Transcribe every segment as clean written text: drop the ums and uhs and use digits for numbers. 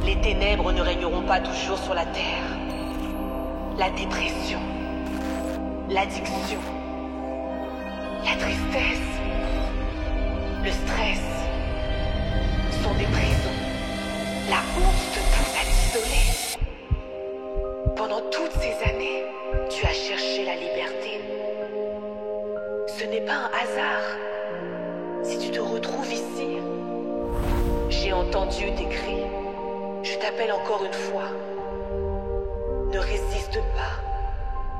Les ténèbres ne régneront pas toujours sur la terre. La dépression, l'addiction, la tristesse, le stress sont des prisons. La honte te pousse à t'isoler. Pendant toutes ces années, tu as cherché la liberté. Ce n'est pas un hasard si tu te retrouves ici. J'ai entendu tes cris. Je t'appelle encore une fois. Ne résiste pas.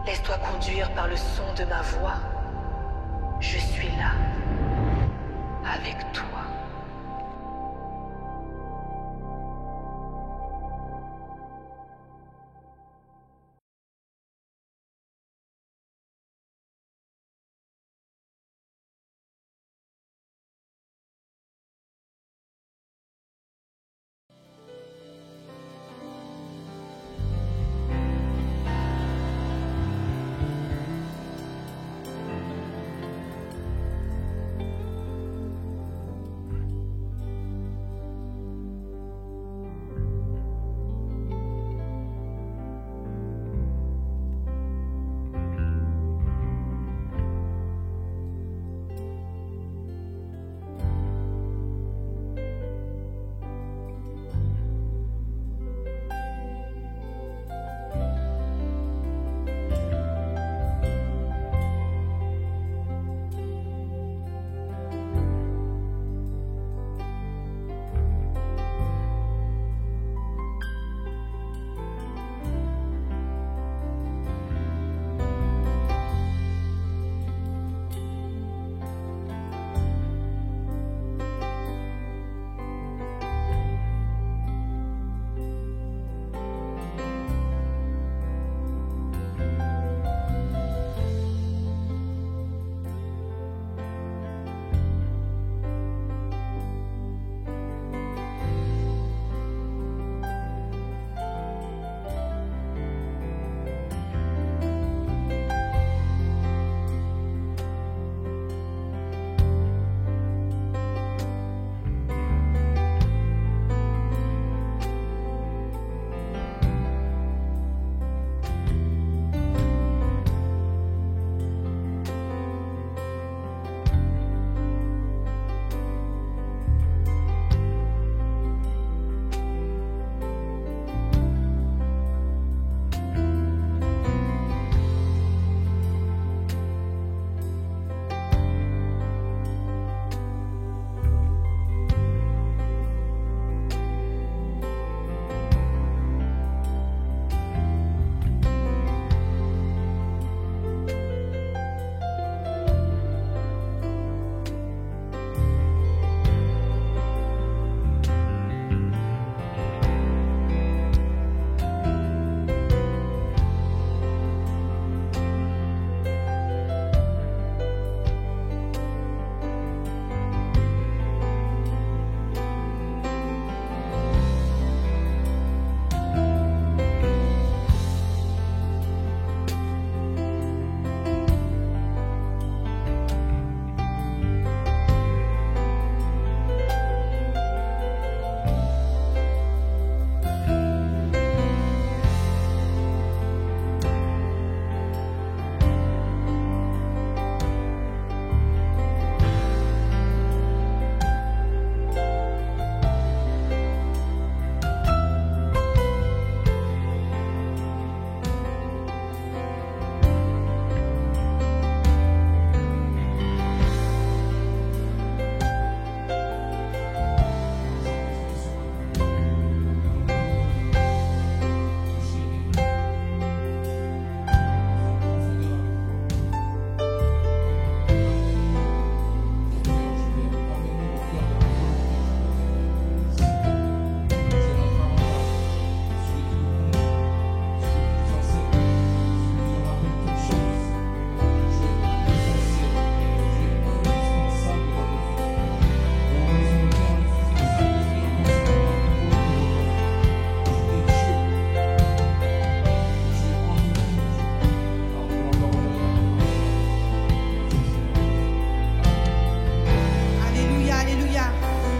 Laisse-toi conduire par le son de ma voix. Je suis là, avec toi.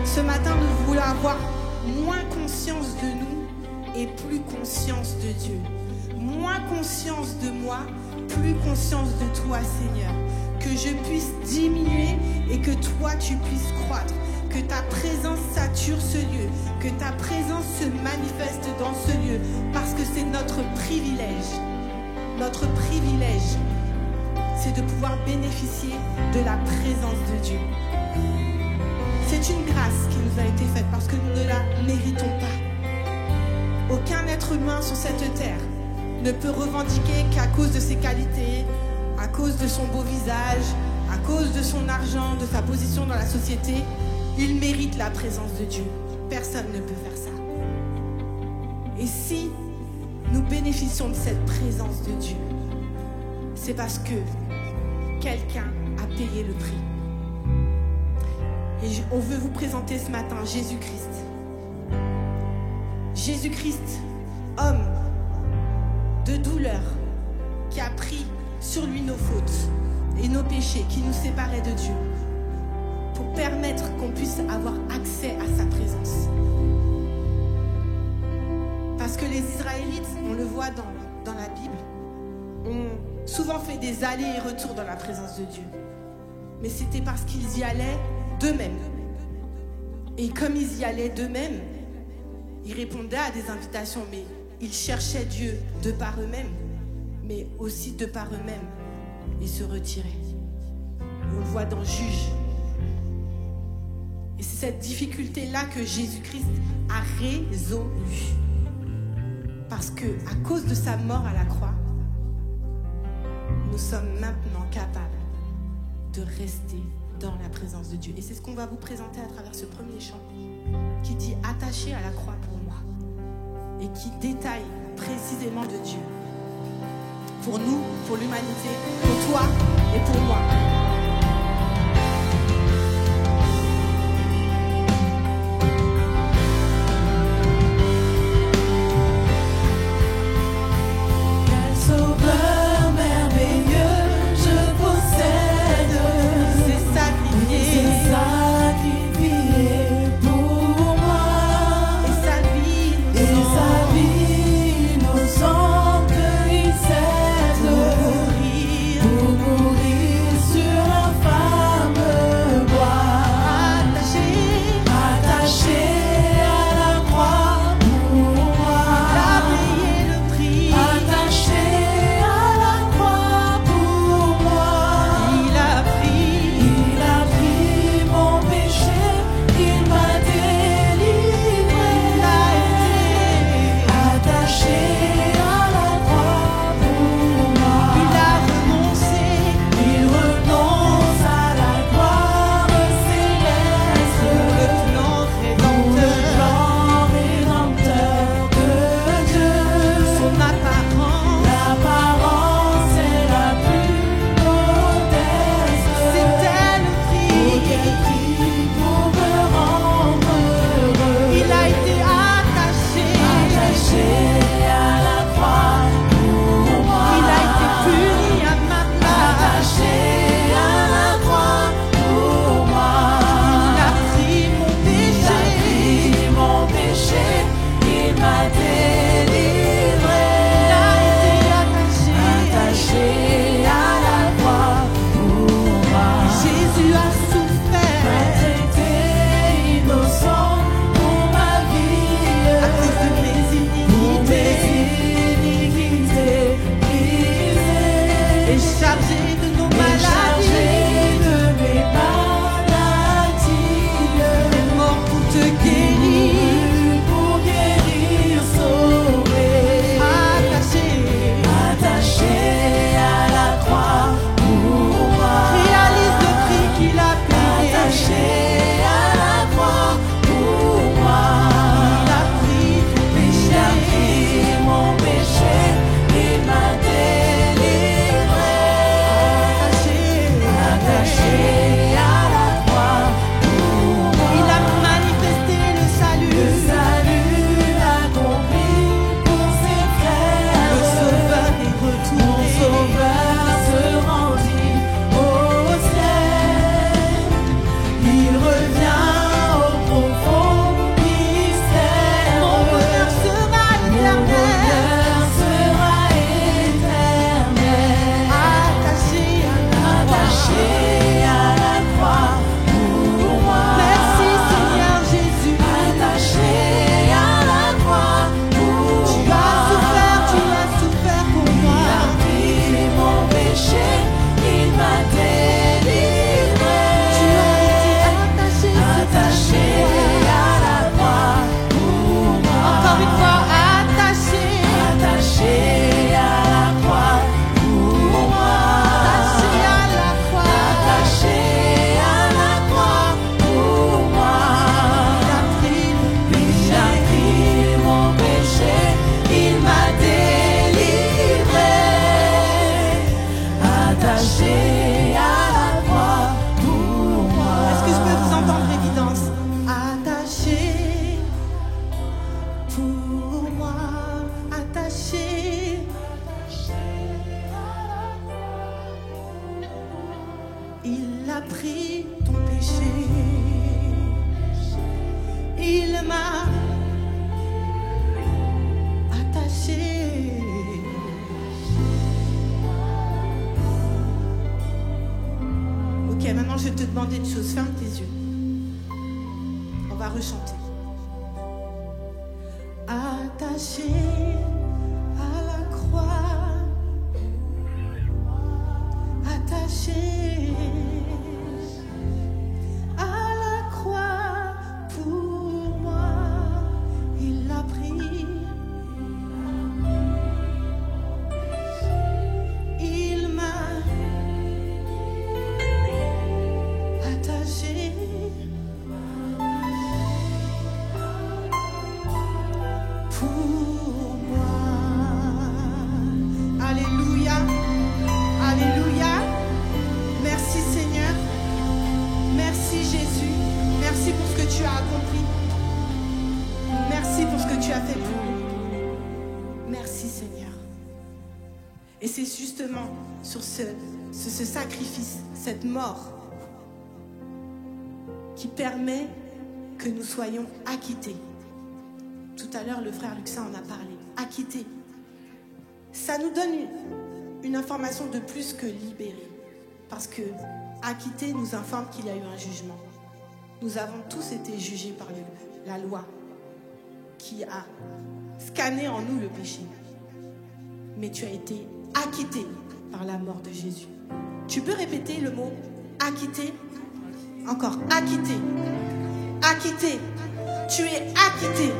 Ce matin, nous voulons avoir moins conscience de nous et plus conscience de Dieu. Moins conscience de moi, plus conscience de toi, Seigneur. Que je puisse diminuer et que toi, tu puisses croître. Que ta présence sature ce lieu. Que ta présence se manifeste dans ce lieu. Parce que c'est notre privilège. Notre privilège, c'est de pouvoir bénéficier de la présence de Dieu. C'est une grâce qui nous a été faite parce que nous ne la méritons pas. Aucun être humain sur cette terre ne peut revendiquer qu'à cause de ses qualités, à cause de son beau visage, à cause de son argent, de sa position dans la société, il mérite la présence de Dieu. Personne ne peut faire ça. Et si nous bénéficions de cette présence de Dieu, c'est parce que quelqu'un a payé le prix. Et on veut vous présenter ce matin Jésus-Christ. Jésus-Christ, homme de douleur, qui a pris sur lui nos fautes et nos péchés qui nous séparaient de Dieu, pour permettre qu'on puisse avoir accès à sa présence. Parce que les Israélites, on le voit dans la Bible, ont souvent fait des allers et retours dans la présence de Dieu. Mais c'était parce qu'ils y allaient d'eux-mêmes. Et comme ils y allaient d'eux-mêmes, ils répondaient à des invitations, mais ils cherchaient Dieu de par eux-mêmes, mais aussi de par eux-mêmes, et se retiraient. Et on le voit dans Juge. Et c'est cette difficulté-là que Jésus-Christ a résolue. Parce que, à cause de sa mort à la croix, nous sommes maintenant capables de rester dans la présence de Dieu. Et c'est ce qu'on va vous présenter à travers ce premier chant qui dit « Attaché à la croix pour moi » et qui détaille précisément de Dieu. Pour nous, pour l'humanité, pour toi et pour moi. Sur pour moi, attaché. Il a pris ton péché. Il m'a attaché. Ok, maintenant je vais te demander une chose. Ferme tes yeux. On va rechanter. Attaché à la croix, attaché à la croix pour moi, il l'a pris. Il m'a attaché. Pour moi. Alléluia. Alléluia. Merci Seigneur. Merci Jésus. Merci pour ce que tu as accompli. Merci pour ce que tu as fait pour nous. Merci Seigneur. Et c'est justement sur ce sacrifice, cette mort, qui permet que nous soyons acquittés. Tout à l'heure, le frère Luxin en a parlé. Acquitté. Ça nous donne une information de plus que libéré. Parce que acquitté nous informe qu'il y a eu un jugement. Nous avons tous été jugés par la loi qui a scanné en nous le péché. Mais tu as été acquitté par la mort de Jésus. Tu peux répéter le mot acquitté? Encore, acquitté. Acquitté. Tu es acquitté.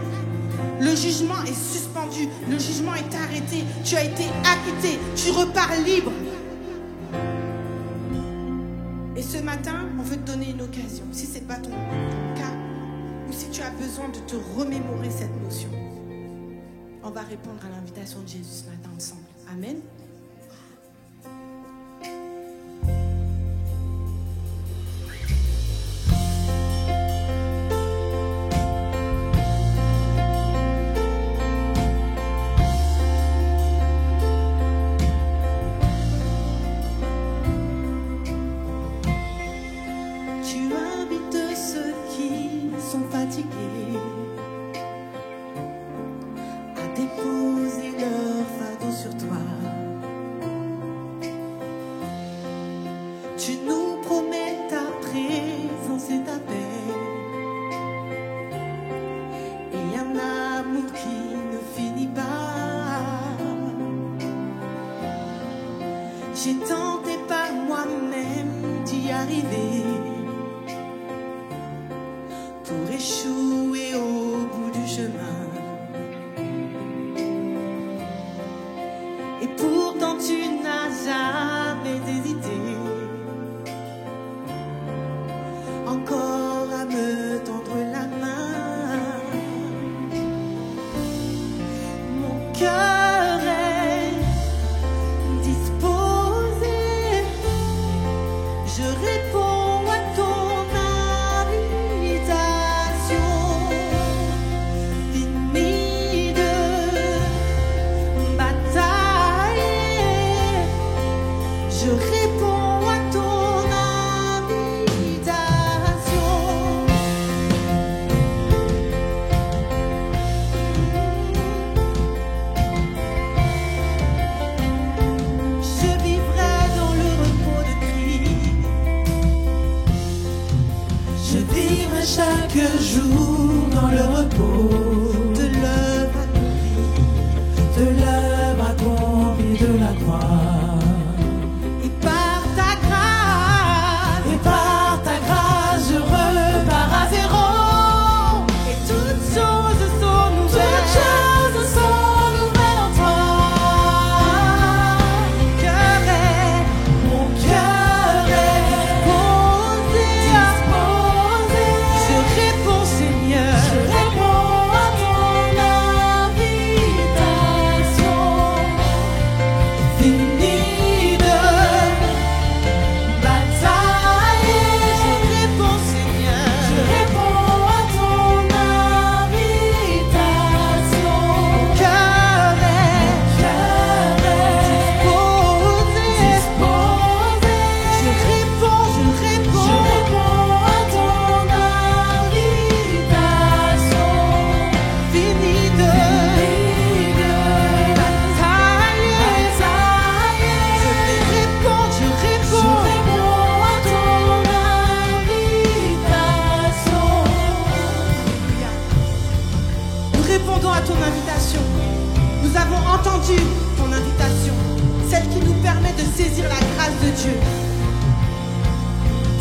Le jugement est suspendu, le jugement est arrêté, tu as été acquitté, tu repars libre. Et ce matin, on veut te donner une occasion, si ce n'est pas ton cas, ou si tu as besoin de te remémorer cette notion. On va répondre à l'invitation de Jésus ce matin ensemble. Amen. J'ai tenté par moi-même d'y arriver, pour échouer au bout du chemin. Et pourtant tu n'as jamais hésité, encore à me tendre la main. Mon cœur est disposé, je réponds à ton invitation. Fini de batailler, je réponds à ton invitation. répondons à ton invitation. Nous avons entendu ton invitation, celle qui nous permet de saisir la grâce de Dieu.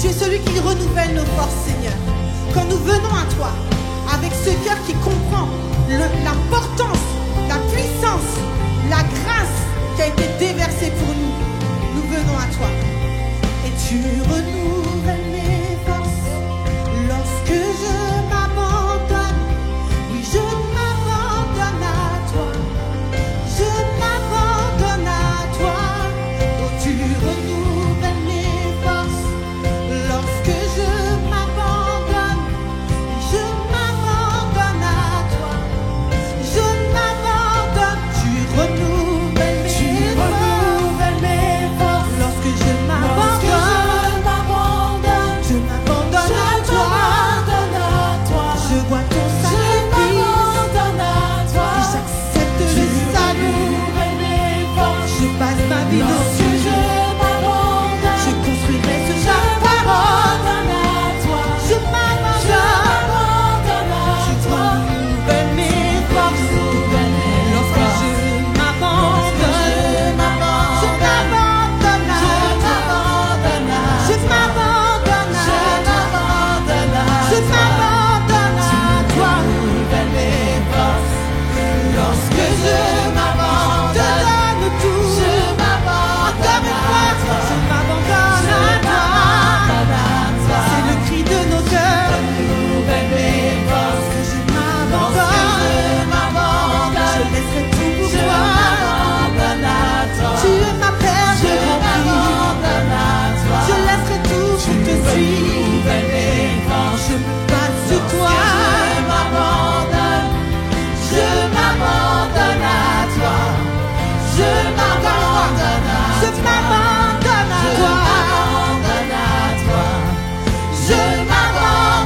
Tu es celui qui renouvelle nos forces, Seigneur. Quand nous venons à toi, avec ce cœur qui comprend l'importance, la puissance, la grâce qui a été déversée pour nous, nous venons à toi. Et tu renouvelles mes forces lorsque je m'abandonne. Oui, je m'abandonne à toi. Je m'abandonne à toi. Oh, tu renouvelles mes forces lorsque je m'abandonne. Je m'abandonne à toi. Je m'abandonne. Tu renouvelles mes forces lorsque je m'abandonne. Je m'abandonne à toi. Je vois ton sacrifice et j'accepte le salut. Je passe ma vie dessus. Je construirai ce jardin. Je m'abandonne. Tu renouvelles mes forces lorsque je m'abandonne. Je m'abandonne à toi. Je m'abandonne à toi. Lorsque je m'abandonne, te donne tout. Encore une fois, je m'abandonne à toi. C'est le cri de nos cœurs. Lorsque je m'abandonne, je laisserai tout pour toi. Tu es ma paix, je remplis. Je laisserai tout pour te suivre. Je me base sur toi. Je m'abandonne à toi. Je m'abandonne à toi. Je m'abandonne à toi. Je m'abandonne à toi. Je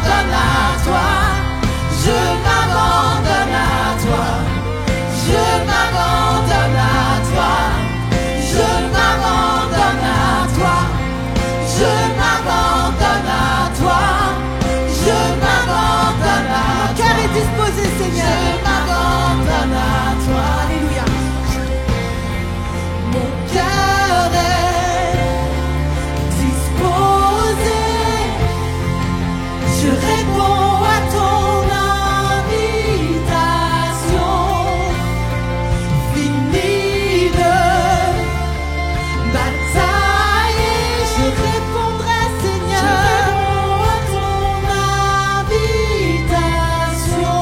m'abandonne à toi. Je m'abandonne à toi. Je m'abandonne à toi. Je m'abandonne à toi. Mon cœur est disposé, Seigneur. Je m'abandonne à toi. Alléluia. Mon cœur est disposé. Je réponds à ton invitation. Fini de batailler. Je répondrai, Seigneur. Je réponds à ton invitation.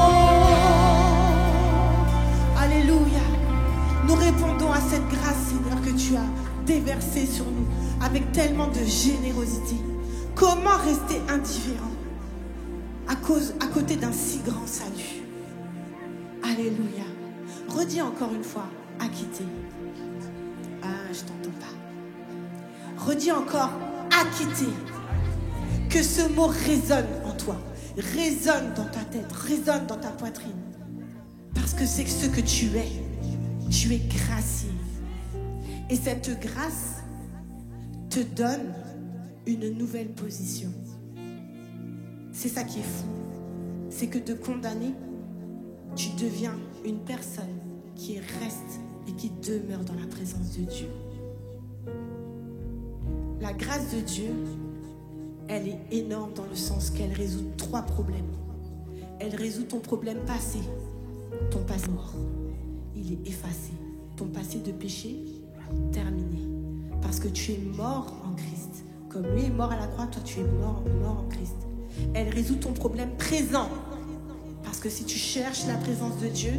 Alléluia. Nous répondons à cette grâce, Seigneur, que tu as déversée sur nous avec tellement de générosité. Comment rester indifférent à côté d'un si grand salut? Alléluia. Redis encore une fois, acquitté. Ah, je t'entends pas. Redis encore, acquitté. Que ce mot résonne en toi, résonne dans ta tête, résonne dans ta poitrine. Parce que c'est ce que tu es. Tu es gracié. Et cette grâce te donne une nouvelle position. C'est ça qui est fou. C'est que de condamner, tu deviens une personne qui reste et qui demeure dans la présence de Dieu. La grâce de Dieu, elle est énorme dans le sens qu'elle résout 3 problèmes. Elle résout ton problème passé. Ton passé mort, il est effacé. Ton passé de péché, terminé. Parce que tu es mort en Christ. Comme lui est mort à la croix, toi tu es mort en Christ. Elle résout ton problème présent. Parce que si tu cherches la présence de Dieu,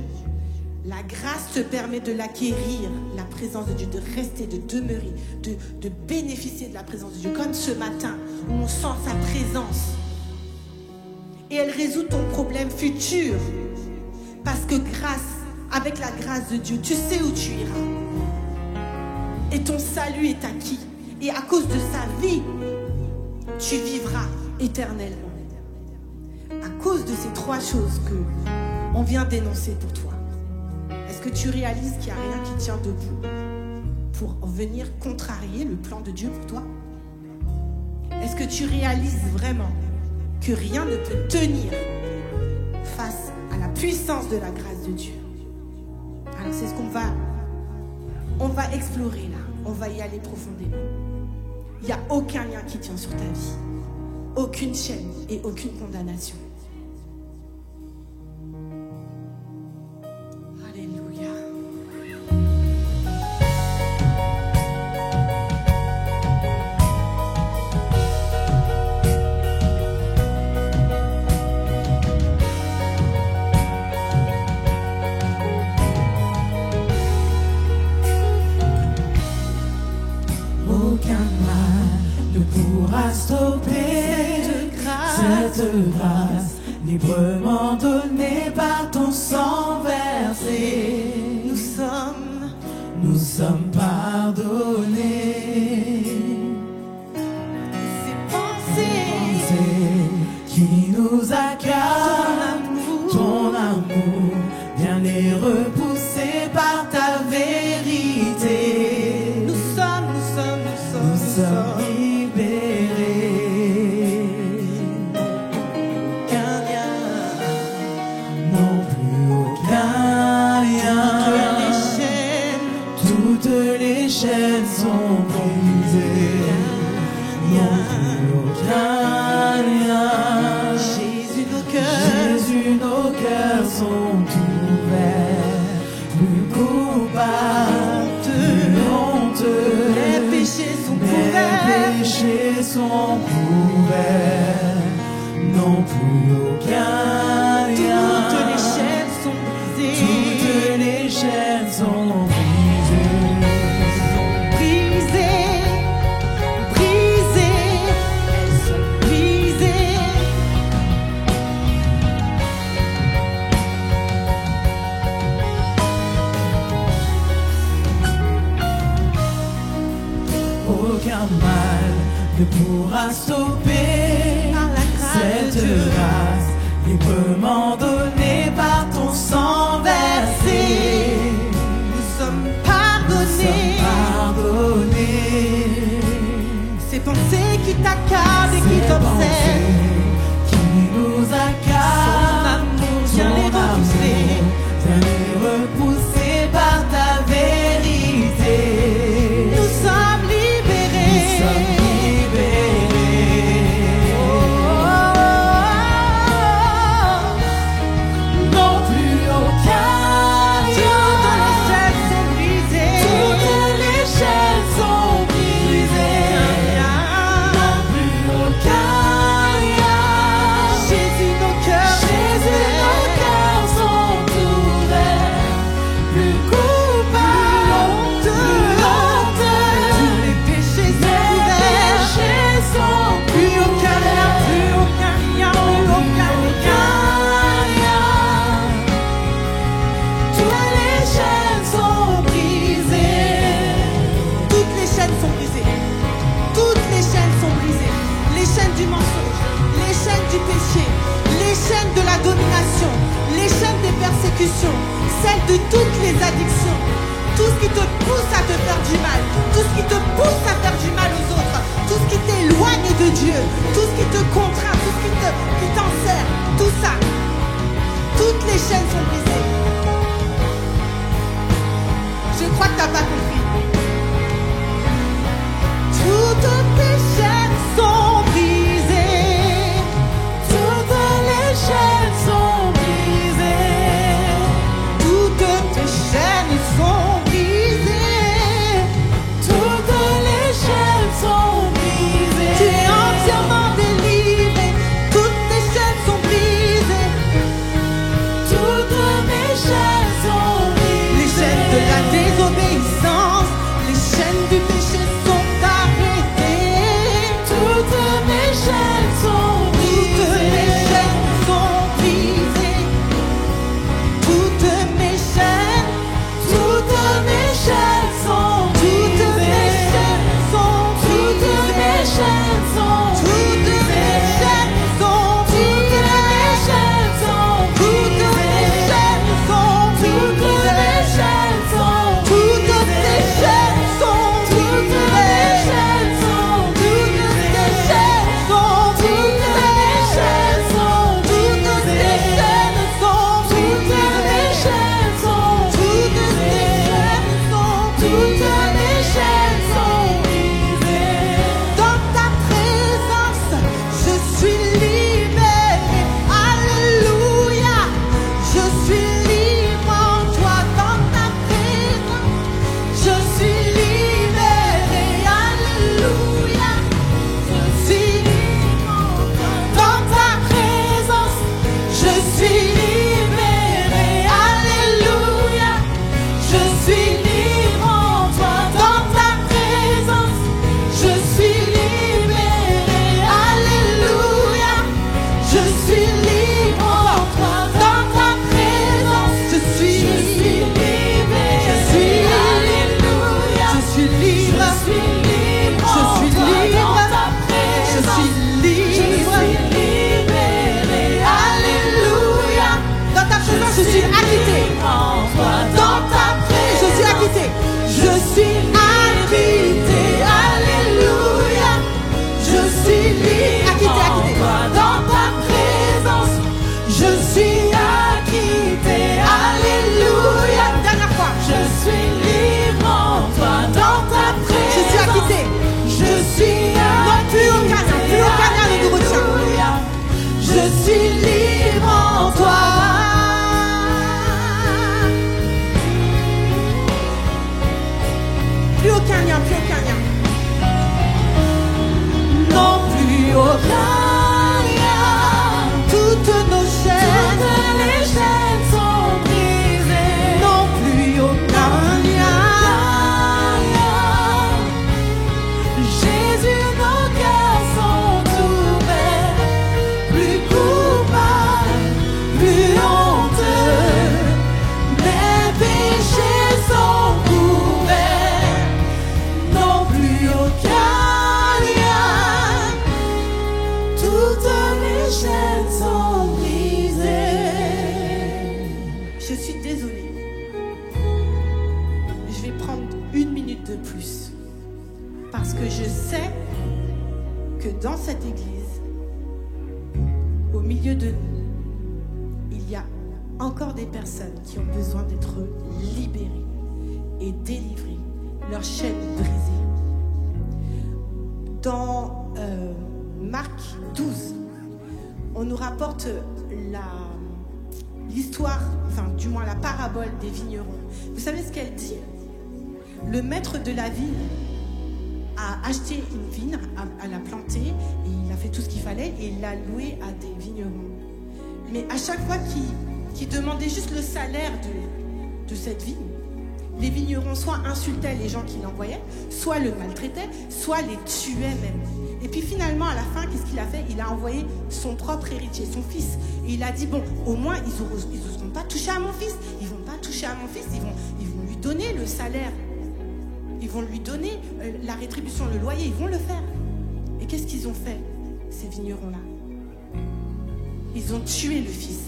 la grâce te permet de l'acquérir, la présence de Dieu, de rester, de demeurer, de bénéficier de la présence de Dieu. Comme ce matin, où on sent sa présence. Et elle résout ton problème futur. Parce que avec la grâce de Dieu, tu sais où tu iras. Et ton salut est acquis. Et à cause de sa vie, tu vivras éternellement. À cause de ces 3 choses que on vient d'énoncer pour toi. Est-ce que tu réalises qu'il n'y a rien qui tient debout pour venir contrarier le plan de Dieu pour toi? Est-ce que tu réalises vraiment que rien ne peut tenir face à la puissance de la grâce de Dieu. Alors c'est ce qu'on va explorer là. On va y aller profondément. Il n'y a aucun lien qui tient sur ta vie. Aucune chaîne et aucune condamnation. Alléluia. Cette grâce librement donnée par ton sang versé, nous sommes pardonnés. Ces pensées qui nous accablent, ton amour vient les repousser par ta vérité. Nous sommes libérés. Les chaînes sont brisées, non plus aucun lien. Jésus, nos cœurs sont ouverts, plus coupables, plus honteux. Les péchés sont couverts, non plus aucun lien. Toutes les chaînes sont brisées. Toutes les chaînes sont brisées. Aucun mal ne pourra stopper cette grâce librement donnée par ton sang versé. Nous sommes pardonnés. Ces pensées qui t'accablent et qui t'obsèdent, qui nous accablent, son amour vient les repousser par ta vérité. Nous sommes libérés. Non plus aucun lien. Toutes les chaînes sont brisées. Non plus aucun lien. Jésus, nos cœurs sont ouverts, plus coupables, plus honteux. tous les péchés sont couverts. Plus aucun lien. Toutes les chaînes sont brisées. Toutes les chaînes sont brisées. Toutes les chaînes sont brisées. Les chaînes du mensonge, les chaînes du péché, les chaînes de la domination, les chaînes des persécutions, celles de toutes les addictions. Tout ce qui te pousse à te faire du mal, tout ce qui te pousse à faire du mal aux autres, tout ce qui t'éloigne de Dieu, tout ce qui te contraint, tout ce qui t'enserre, tout ça. Toutes les chaînes sont brisées. Je crois que tu n'as pas compris. Toutes tes chaînes sont brisées. Toutes les chaînes sont brisées. Toutes tes chaînes sont brisées. Toutes les chaînes sont brisées. Tu es entièrement délivré. Toutes tes chaînes sont brisées. Toutes mes libre en toi. Dans ta Je suis présence, acquitté. je suis acquitté. Alléluia. Je suis libre Acquitté, en acquitté. toi. Dans ta présence, je suis acquitté. Alléluia. Dernière fois. Je suis libre en toi. Dans ta présence, Je suis acquitté. je suis Non, plus aucun ne nous retient. Alléluia. Je suis libre en toi. Plus aucun lien, plus aucun lien. Non plus aucun lien. Toutes nos chaînes. Toutes les chaînes sont brisées. Non plus aucun lien. Jésus, nos cœurs sont ouverts. Plus coupables, plus honteux. Mes péchés sont couverts. Non plus aucun lien. Toutes les chaînes sont brisées. Je suis désolée. Je vais prendre 1 minute de plus. Parce que je sais que dans cette église, au milieu de nous, il y a encore des personnes qui ont besoin d'être libérées et délivrées, leurs chaînes brisées. Dans Marc 12, on nous rapporte l'histoire, enfin du moins la parabole des vignerons. Vous savez ce qu'elle dit? Le maître de la vigne a acheté une vigne, a la planté, et il a fait tout ce qu'il fallait, et il l'a louée à des vignerons. Mais à chaque fois qu'il demandait juste le salaire de cette vigne, les vignerons soit insultaient les gens qui l'envoyaient, soit le maltraitaient, soit les tuaient même. Et puis finalement, à la fin, qu'est-ce qu'il a fait? Il a envoyé son propre héritier, son fils. Et il a dit, bon, au moins, ils n'oseront pas toucher à mon fils. Ils ne vont pas toucher à mon fils. Ils vont lui donner le salaire. Ils vont lui donner la rétribution, le loyer. Ils vont le faire. Et qu'est-ce qu'ils ont fait, ces vignerons-là? Ils ont tué le fils.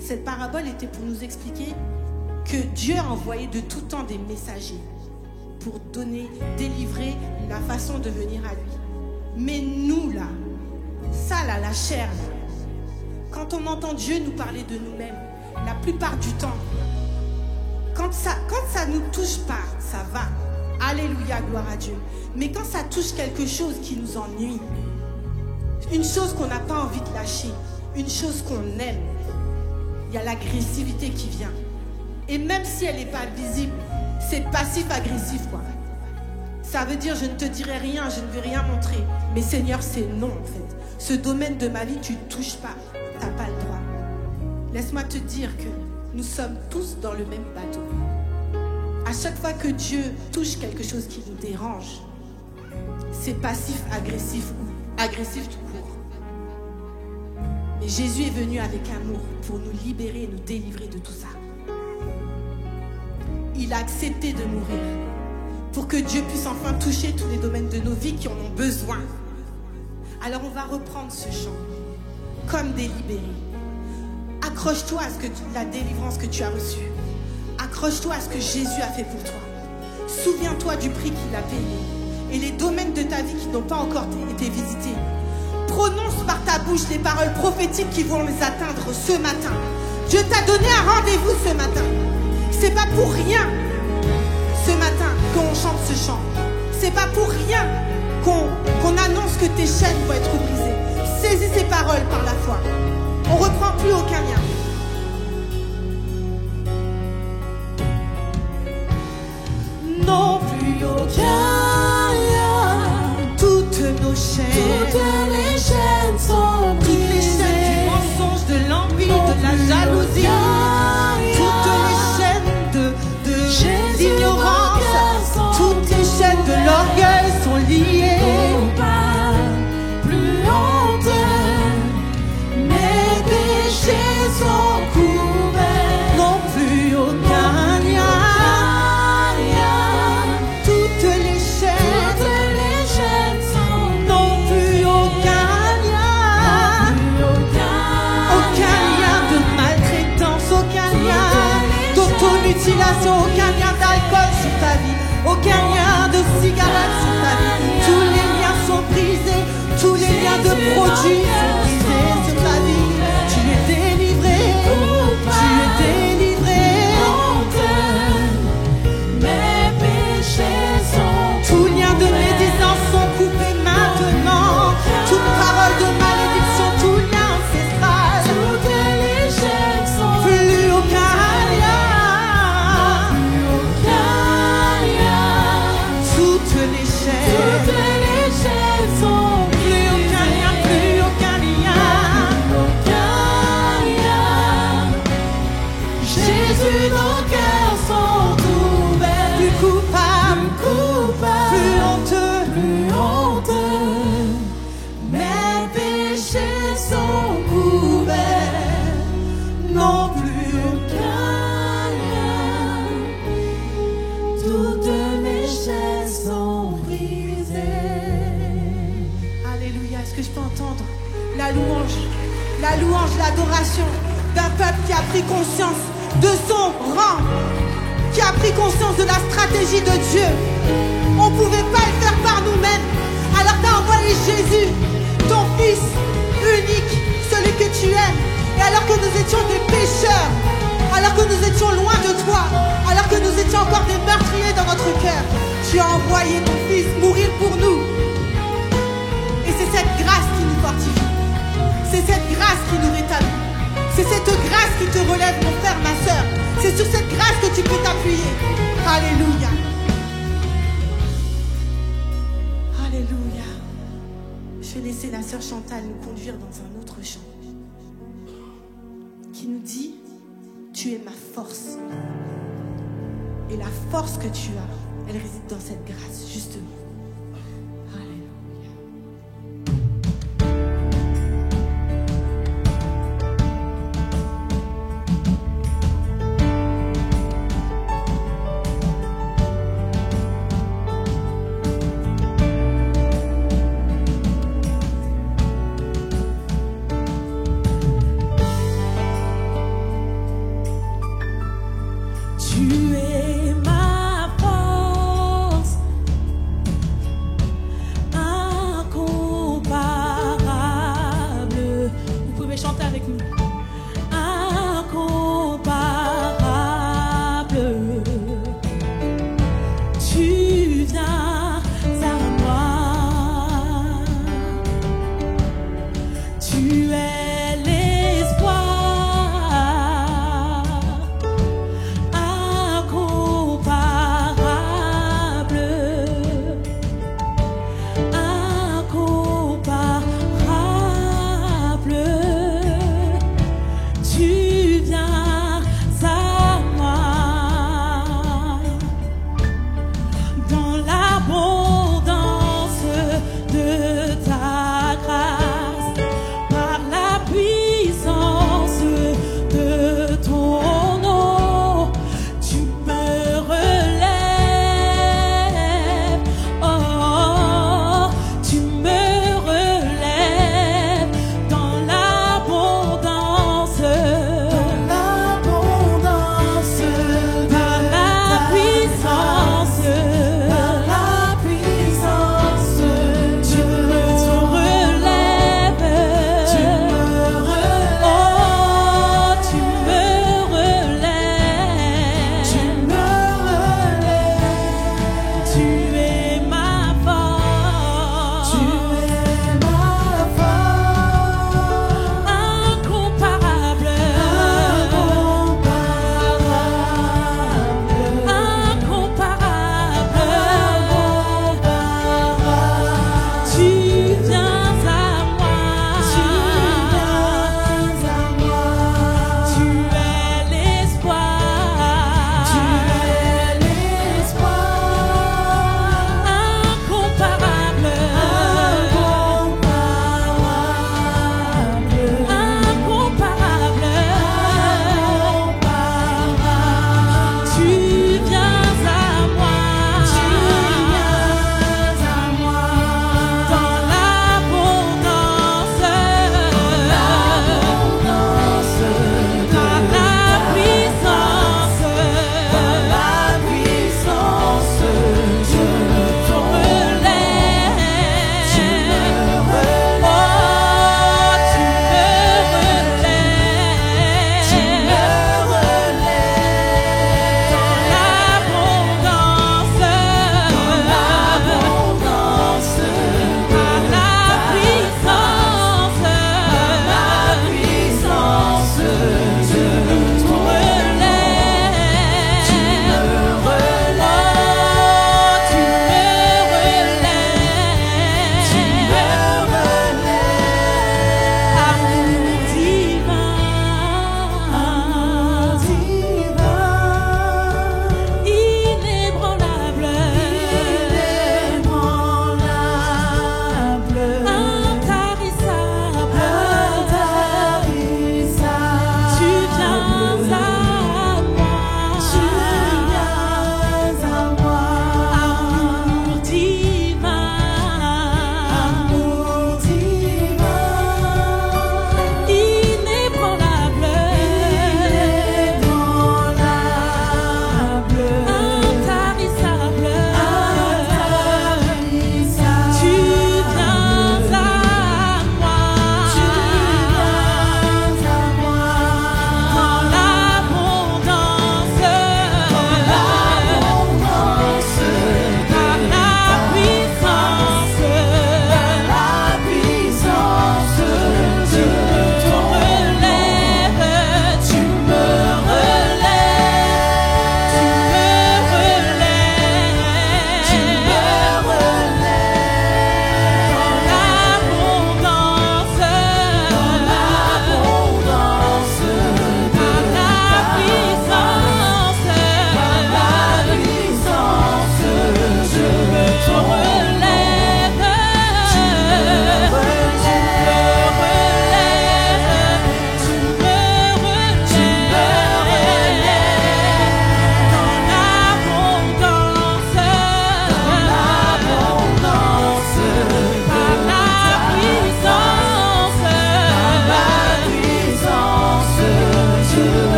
Cette parabole était pour nous expliquer que Dieu a envoyé de tout temps des messagers pour donner, délivrer la façon de venir à lui. Mais nous, là, ça, là, la chair, là, quand on entend Dieu nous parler de nous-mêmes, la plupart du temps, quand ça nous touche pas, ça va. Alléluia, gloire à Dieu. Mais quand ça touche quelque chose qui nous ennuie, une chose qu'on n'a pas envie de lâcher, une chose qu'on aime, il y a l'agressivité qui vient. Et même si elle n'est pas visible, c'est passif-agressif, quoi. Ça veut dire, je ne te dirai rien, je ne vais rien montrer. Mais Seigneur, c'est non, en fait. Ce domaine de ma vie, tu ne touches pas. Tu n'as pas le droit. Laisse-moi te dire que nous sommes tous dans le même bateau. À chaque fois que Dieu touche quelque chose qui nous dérange, c'est passif-agressif ou agressif tout court. Mais Jésus est venu avec amour pour nous libérer et nous délivrer de tout ça. Il a accepté de mourir pour que Dieu puisse enfin toucher tous les domaines de nos vies qui en ont besoin. Alors on va reprendre ce chant comme des libérés. Accroche-toi à la délivrance que tu as reçue. Accroche-toi à ce que Jésus a fait pour toi. Souviens-toi du prix qu'il a payé et les domaines de ta vie qui n'ont pas encore été visités. Prononce par ta bouche les paroles prophétiques qui vont les atteindre ce matin. Dieu t'a donné un rendez-vous ce matin. C'est pas pour rien ce matin qu'on chante ce chant. C'est pas pour rien qu'on annonce que tes chaînes vont être brisées. Saisis ces paroles par la foi. On reprend plus aucun lien. Non plus aucun lien. Toutes nos chaînes. Toutes les chaînes sont Toutes les chaînes du brisées. mensonge, de l'envie, de la jalousie. Toutes les chaînes d'ignorance. Toutes les chaînes de l'orgueil sont liées. Plus honteux, mes péchés sont couverts. Non plus aucun lien. Toutes les chaînes. Toutes les chaînes sont Non plus aucun mutilation, aucun lien d'alcool sur ta vie, aucun lien de cigarette sur ta vie. Tous les liens sont brisés, tous les liens de produits sont brisés sur ta vie. Tu es délivré, tu es délivré. Mes péchés sont Tous liens de médisance sont coupés maintenant. Toute parole de malédiction, tout lien ancestral. toutes les chaînes sont Plus aucun lien. aucun lien. Toutes les chaînes. Toutes les chaînes sont Plus aucun lien, plus aucun lien. aucun lien. Jésus, nos cœurs sont ouverts. Plus coupable, Coupable, plus honteux. plus honteux. Mes péchés sont couverts. Non plus. Aucun lien. Toutes mes chaînes sont brisées. Alléluia. Est-ce que je peux entendre la louange, l'adoration d'un peuple qui a pris conscience de son rang, qui a pris conscience de la stratégie de Dieu. On ne pouvait pas le faire par nous-mêmes. Alors tu as envoyé Jésus, ton Fils unique, celui que tu aimes. Et alors que nous étions des pécheurs, alors que nous étions loin de toi, alors que nous étions encore des meurtriers dans notre cœur, tu as envoyé ton Fils mourir pour nous. Et c'est cette grâce qui nous fortifie. C'est cette grâce qui nous rétablit. C'est cette grâce qui te relève, mon frère, ma soeur. C'est sur cette grâce que tu peux t'appuyer. Alléluia. Alléluia. Je vais laisser la sœur Chantal nous conduire dans un autre chant qui nous dit: tu es ma force. Et la force que tu as, elle réside dans cette grâce, justement. Alléluia. Tu es ma force, incomparable. Vous pouvez chanter avec nous. Incomparable. Tu viens à moi. Tu es l'espoir.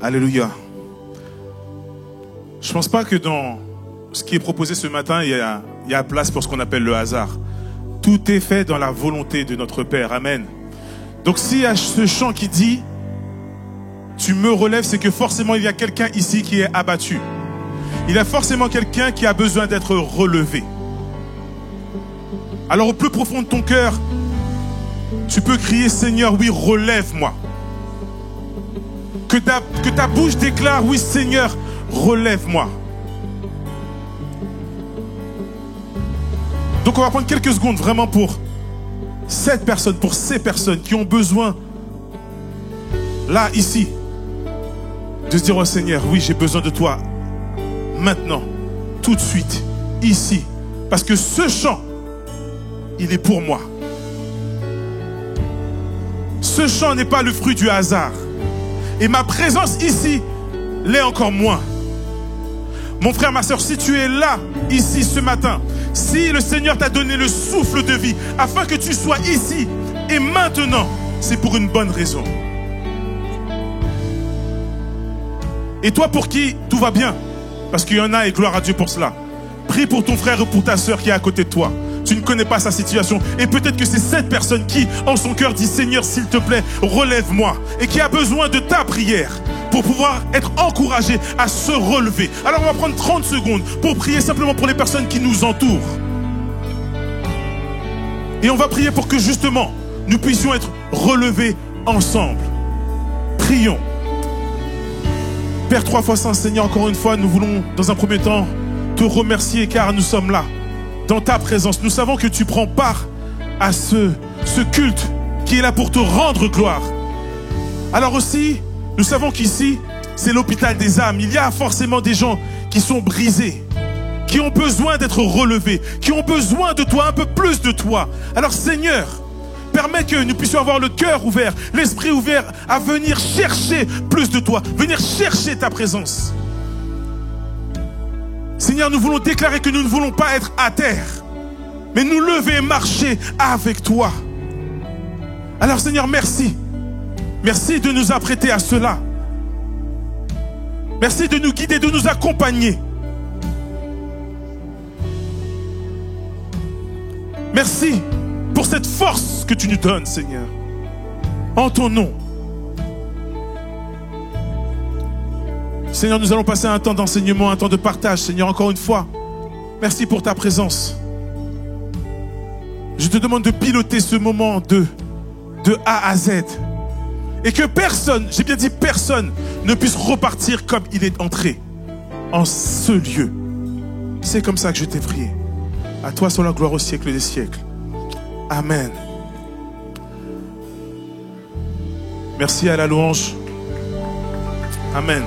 Alléluia. Je ne pense pas que dans ce qui est proposé ce matin, il y a place pour ce qu'on appelle le hasard. Tout est fait dans la volonté de notre Père. Amen. Donc s'il y a ce chant qui dit « Tu me relèves », c'est que forcément il y a quelqu'un ici qui est abattu. Il y a forcément quelqu'un qui a besoin d'être relevé. Alors au plus profond de ton cœur, tu peux crier « Seigneur, oui, relève-moi ». Que ta bouche déclare « Oui, Seigneur, relève-moi ». Donc on va prendre quelques secondes vraiment pour cette personne, pour ces personnes qui ont besoin, là, ici, de se dire au Seigneur, oui, j'ai besoin de toi, maintenant, tout de suite, ici. Parce que ce chant, il est pour moi. Ce chant n'est pas le fruit du hasard. Et ma présence ici l'est encore moins. Mon frère, ma soeur, si tu es là, ici, ce matin, si le Seigneur t'a donné le souffle de vie, afin que tu sois ici et maintenant, c'est pour une bonne raison. Et toi pour qui tout va bien, parce qu'il y en a et gloire à Dieu pour cela. Prie pour ton frère ou pour ta soeur qui est à côté de toi. Tu ne connais pas sa situation. Et peut-être que c'est cette personne qui, en son cœur, dit « Seigneur, s'il te plaît, relève-moi » et qui a besoin de ta prière pour pouvoir être encouragé à se relever. Alors on va prendre 30 secondes pour prier simplement pour les personnes qui nous entourent. Et on va prier pour que justement, nous puissions être relevés ensemble. Prions. Père 3 fois Saint, Seigneur, encore une fois, nous voulons dans un premier temps te remercier car nous sommes là, dans ta présence. Nous savons que tu prends part à ce culte qui est là pour te rendre gloire. Alors aussi, nous savons qu'ici, c'est l'hôpital des âmes. Il y a forcément des gens qui sont brisés, qui ont besoin d'être relevés, qui ont besoin de toi, un peu plus de toi. Alors Seigneur, permets que nous puissions avoir le cœur ouvert, l'esprit ouvert à venir chercher plus de toi, venir chercher ta présence. Seigneur, nous voulons déclarer que nous ne voulons pas être à terre, mais nous lever et marcher avec toi. Alors Seigneur, merci. Merci de nous apprêter à cela. Merci de nous guider, de nous accompagner. Merci pour cette force que tu nous donnes, Seigneur. En ton nom. Seigneur, nous allons passer un temps d'enseignement, un temps de partage. Seigneur, encore une fois, merci pour ta présence. Je te demande de piloter ce moment de A à Z. Et que personne, j'ai bien dit personne, ne puisse repartir comme il est entré en ce lieu. C'est comme ça que je t'ai prié. À toi soit la gloire au siècle des siècles. Amen. Merci à la louange. Amen.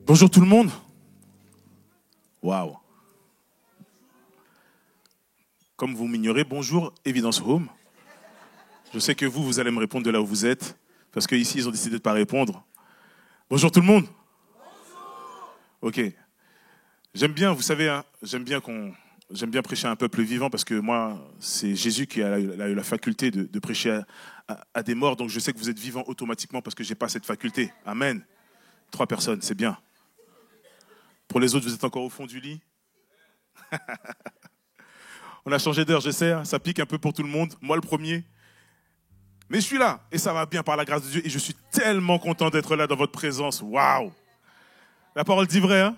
Bonjour tout le monde. Waouh. Comme vous m'ignorez, bonjour Evidence Home. Je sais que vous allez me répondre de là où vous êtes, parce qu'ici, ils ont décidé de ne pas répondre. Bonjour tout le monde. Bonjour. Ok. J'aime bien, vous savez, hein, j'aime bien prêcher à un peuple vivant, parce que moi, c'est Jésus qui a eu la faculté de prêcher à des morts, donc je sais que vous êtes vivants automatiquement, parce que je n'ai pas cette faculté. Amen. 3 personnes, c'est bien. Pour les autres, vous êtes encore au fond du lit. On a changé d'heure, je sais, hein, ça pique un peu pour tout le monde, moi le premier. Mais je suis là, et ça va bien par la grâce de Dieu, et je suis tellement content d'être là dans votre présence. Waouh! La parole dit vrai, hein?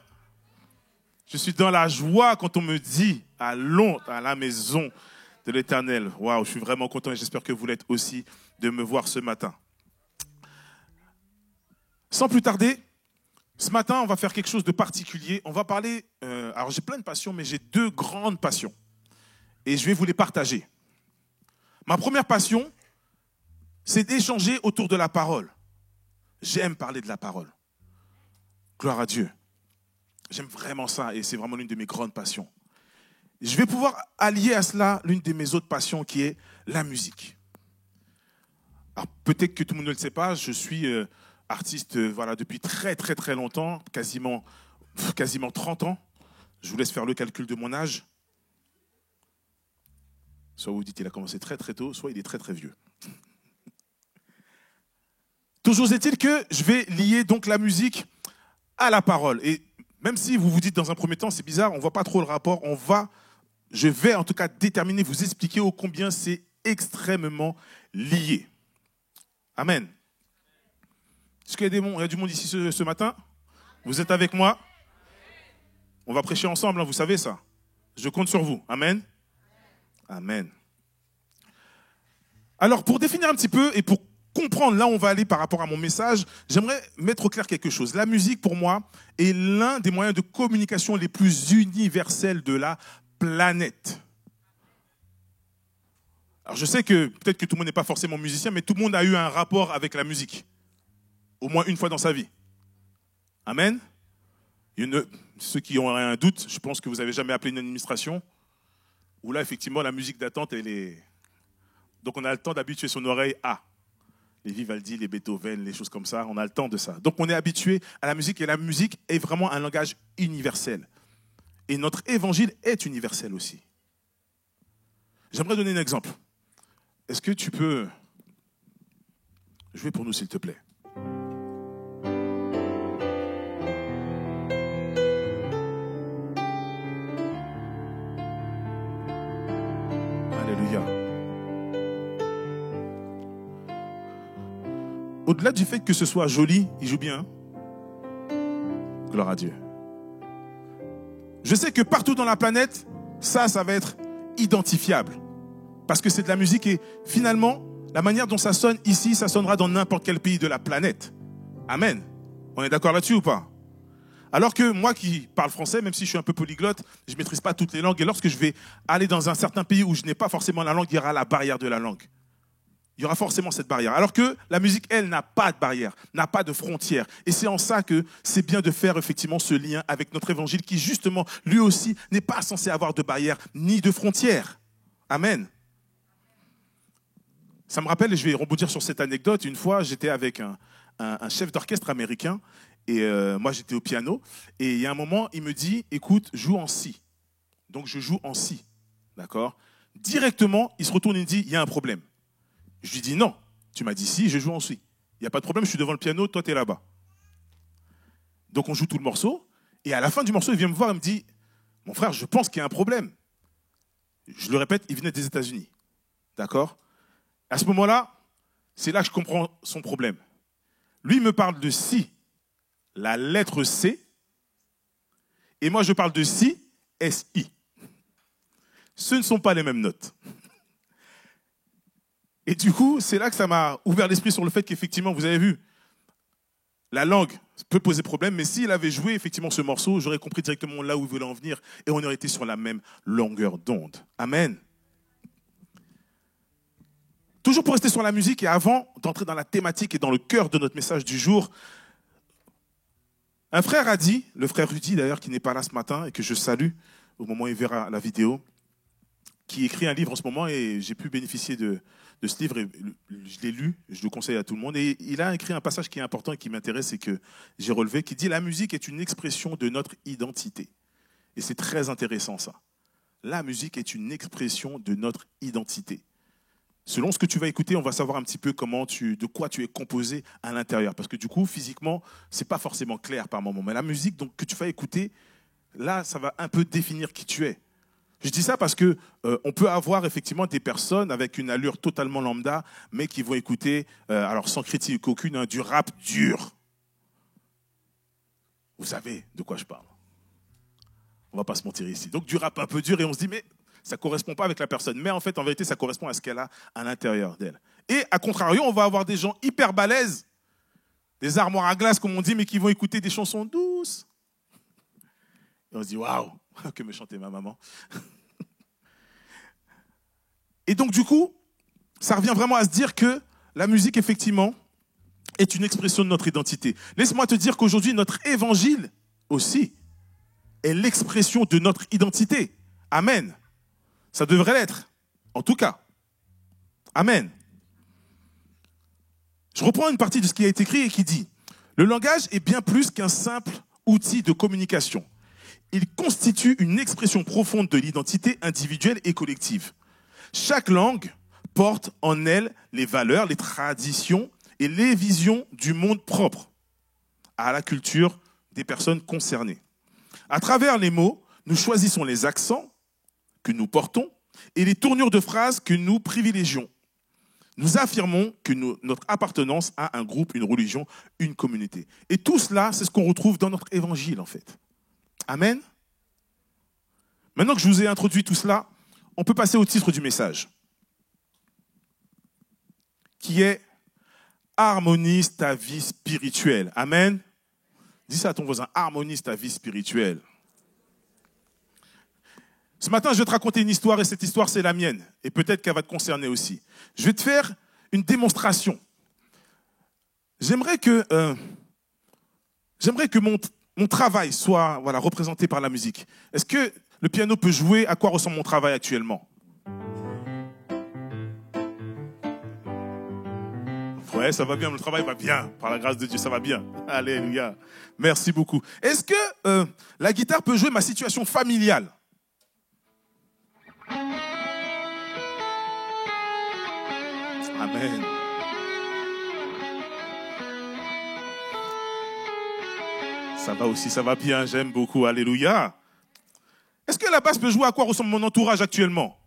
Je suis dans la joie quand on me dit « Allons à la maison de l'Éternel ». Waouh, je suis vraiment content, et j'espère que vous l'êtes aussi de me voir ce matin. Sans plus tarder, ce matin, on va faire quelque chose de particulier. On va parler, alors j'ai plein de passions, mais j'ai 2 grandes passions. Et je vais vous les partager. Ma première passion, c'est d'échanger autour de la parole. J'aime parler de la parole. Gloire à Dieu. J'aime vraiment ça et c'est vraiment l'une de mes grandes passions. Je vais pouvoir allier à cela l'une de mes autres passions qui est la musique. Alors peut-être que tout le monde ne le sait pas, je suis artiste depuis très très très longtemps, quasiment 30 ans. Je vous laisse faire le calcul de mon âge. Soit vous dites qu'il a commencé très très tôt, soit il est très très vieux. Toujours est-il que je vais lier donc la musique à la parole. Et même si vous vous dites dans un premier temps, c'est bizarre, on ne voit pas trop le rapport, je vais en tout cas déterminer, vous expliquer ô combien c'est extrêmement lié. Amen. Est-ce qu'il y a du monde ici ce matin? Vous êtes avec moi? On va prêcher ensemble, hein, vous savez ça. Je compte sur vous. Amen. Amen. Alors, pour définir un petit peu et pour comprendre là où on va aller par rapport à mon message, j'aimerais mettre au clair quelque chose. La musique, pour moi, est l'un des moyens de communication les plus universels de la planète. Alors, je sais que peut-être que tout le monde n'est pas forcément musicien, mais tout le monde a eu un rapport avec la musique. Au moins une fois dans sa vie. Amen. Ceux qui ont un doute, je pense que vous n'avez jamais appelé une administration, où là, effectivement, la musique d'attente, elle est... Donc, on a le temps d'habituer son oreille à les Vivaldi, les Beethoven, les choses comme ça. On a le temps de ça. Donc, on est habitué à la musique, et la musique est vraiment un langage universel. Et notre évangile est universel aussi. J'aimerais donner un exemple. Est-ce que tu peux jouer pour nous, s'il te plaît? Alléluia. Au-delà du fait que ce soit joli, il joue bien. Gloire à Dieu. Je sais que partout dans la planète, ça va être identifiable. Parce que c'est de la musique et finalement, la manière dont ça sonne ici, ça sonnera dans n'importe quel pays de la planète. Amen. On est d'accord là-dessus ou pas? Alors que moi qui parle français, même si je suis un peu polyglotte, je ne maîtrise pas toutes les langues. Et lorsque je vais aller dans un certain pays où je n'ai pas forcément la langue, il y aura la barrière de la langue. Il y aura forcément cette barrière. Alors que la musique, elle, n'a pas de barrière, n'a pas de frontières. Et c'est en ça que c'est bien de faire effectivement ce lien avec notre évangile qui, justement, lui aussi, n'est pas censé avoir de barrière ni de frontières. Amen. Ça me rappelle, et je vais rebondir sur cette anecdote, une fois, j'étais avec un chef d'orchestre américain, et moi, j'étais au piano, et il y a un moment, il me dit, écoute, joue en si. Donc, je joue en si, d'accord? Directement, il se retourne et me dit, il y a un problème. Je lui dis, non, tu m'as dit si, je joue en si. Il n'y a pas de problème, je suis devant le piano, toi, tu es là-bas. Donc, on joue tout le morceau, et à la fin du morceau, il vient me voir et me dit, mon frère, je pense qu'il y a un problème. Je le répète, il venait des États-Unis, d'accord? À ce moment-là, c'est là que je comprends son problème. Lui, il me parle de si, la lettre C, et moi, je parle de si, S-I. Ce ne sont pas les mêmes notes. Et du coup, c'est là que ça m'a ouvert l'esprit sur le fait qu'effectivement, vous avez vu, la langue peut poser problème, mais s'il avait joué effectivement ce morceau, j'aurais compris directement là où il voulait en venir, et on aurait été sur la même longueur d'onde. Amen. Toujours pour rester sur la musique, et avant d'entrer dans la thématique et dans le cœur de notre message du jour, un frère a dit, le frère Rudy d'ailleurs, qui n'est pas là ce matin et que je salue au moment où il verra la vidéo, qui écrit un livre en ce moment et j'ai pu bénéficier de ce livre et je l'ai lu, je le conseille à tout le monde. Et il a écrit un passage qui est important et qui m'intéresse et que j'ai relevé, qui dit « La musique est une expression de notre identité ». Et c'est très intéressant ça. La musique est une expression de notre identité. Selon ce que tu vas écouter, on va savoir un petit peu de quoi tu es composé à l'intérieur. Parce que du coup, physiquement, ce n'est pas forcément clair par moment. Mais la musique donc, que tu vas écouter, là, ça va un peu définir qui tu es. Je dis ça parce que on peut avoir effectivement des personnes avec une allure totalement lambda, mais qui vont écouter, alors sans critique aucune, du rap dur. Vous savez de quoi je parle. On ne va pas se mentir ici. Donc du rap un peu dur et on se dit, mais ça ne correspond pas avec la personne. Mais en fait, en vérité, ça correspond à ce qu'elle a à l'intérieur d'elle. Et à contrario, on va avoir des gens hyper balèzes, des armoires à glace, comme on dit, mais qui vont écouter des chansons douces. Et on se dit, waouh, que me chantait ma maman. Et donc, du coup, ça revient vraiment à se dire que la musique, effectivement, est une expression de notre identité. Laisse-moi te dire qu'aujourd'hui, notre évangile aussi est l'expression de notre identité. Amen. Ça devrait l'être, en tout cas. Amen. Je reprends une partie de ce qui a été écrit et qui dit « Le langage est bien plus qu'un simple outil de communication. Il constitue une expression profonde de l'identité individuelle et collective. Chaque langue porte en elle les valeurs, les traditions et les visions du monde propre à la culture des personnes concernées. À travers les mots, nous choisissons les accents que nous portons et les tournures de phrases que nous privilégions. Nous affirmons que notre appartenance à un groupe, une religion, une communauté. Et tout cela, c'est ce qu'on retrouve dans notre évangile, en fait. Amen. Maintenant que je vous ai introduit tout cela, on peut passer au titre du message, qui est « Harmonise ta vie spirituelle ». Amen. Dis ça à ton voisin, « Harmonise ta vie spirituelle ». Ce matin, je vais te raconter une histoire et cette histoire, c'est la mienne. Et peut-être qu'elle va te concerner aussi. Je vais te faire une démonstration. J'aimerais que mon travail soit représenté par la musique. Est-ce que le piano peut jouer à quoi ressemble mon travail actuellement? Ouais, ça va bien, le travail va bien. Par la grâce de Dieu, ça va bien. Alléluia. Merci beaucoup. Est-ce que la guitare peut jouer ma situation familiale? Amen. Ça va aussi, ça va bien, j'aime beaucoup, alléluia. Est-ce que la basse peut jouer à quoi ressemble mon entourage actuellement?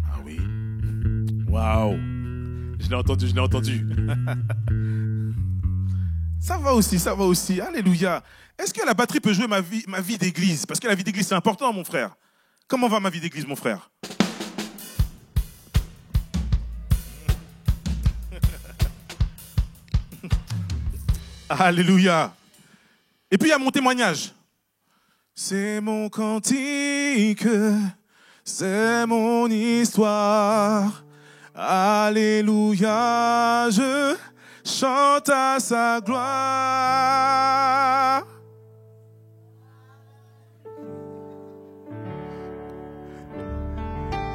Ah oui. Waouh. Je l'ai entendu. Ça va aussi, alléluia. Est-ce que la batterie peut jouer ma vie d'église? Parce que la vie d'église, c'est important, mon frère. Comment va ma vie d'église, mon frère? Alléluia. Et puis, il y a mon témoignage. C'est mon cantique, c'est mon histoire. Alléluia, je chante à sa gloire.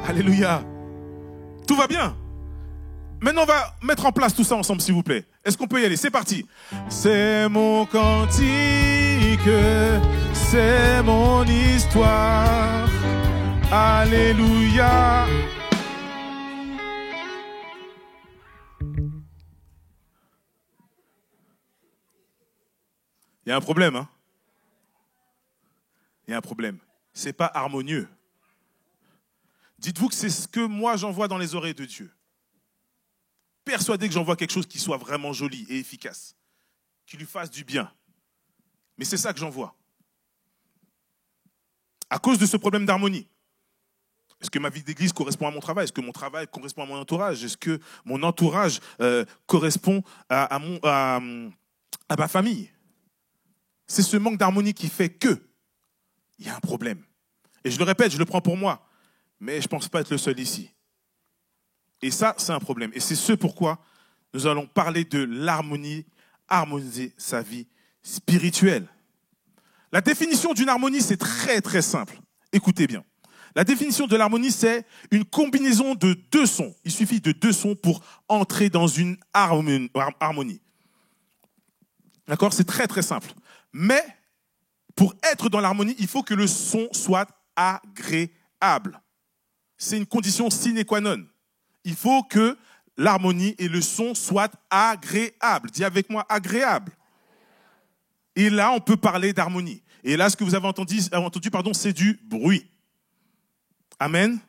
Alléluia. Tout va bien. Maintenant, on va mettre en place tout ça ensemble, s'il vous plaît. Est-ce qu'on peut y aller? C'est parti. C'est mon cantique, c'est mon histoire. Alléluia. Il y a un problème, hein? Il y a un problème. C'est pas harmonieux. Dites-vous que c'est ce que moi j'envoie dans les oreilles de Dieu. Persuadé que j'envoie quelque chose qui soit vraiment joli et efficace, qui lui fasse du bien. Mais c'est ça que j'envoie. À cause de ce problème d'harmonie. Est-ce que ma vie d'église correspond à mon travail? Est-ce que mon travail correspond à mon entourage? Est-ce que mon entourage correspond à ma famille? C'est ce manque d'harmonie qui fait que il y a un problème. Et je le répète, je le prends pour moi, mais je ne pense pas être le seul ici. Et ça, c'est un problème. Et c'est ce pourquoi nous allons parler de l'harmonie, harmoniser sa vie spirituelle. La définition d'une harmonie, c'est très très simple. Écoutez bien. La définition de l'harmonie, c'est une combinaison de deux sons. Il suffit de deux sons pour entrer dans une harmonie. D'accord? C'est très très simple. Mais pour être dans l'harmonie, il faut que le son soit agréable. C'est une condition sine qua non. Il faut que l'harmonie et le son soient agréables. Dis avec moi, agréable. Et là, on peut parler d'harmonie. Et là, ce que vous avez entendu, c'est du bruit. Amen.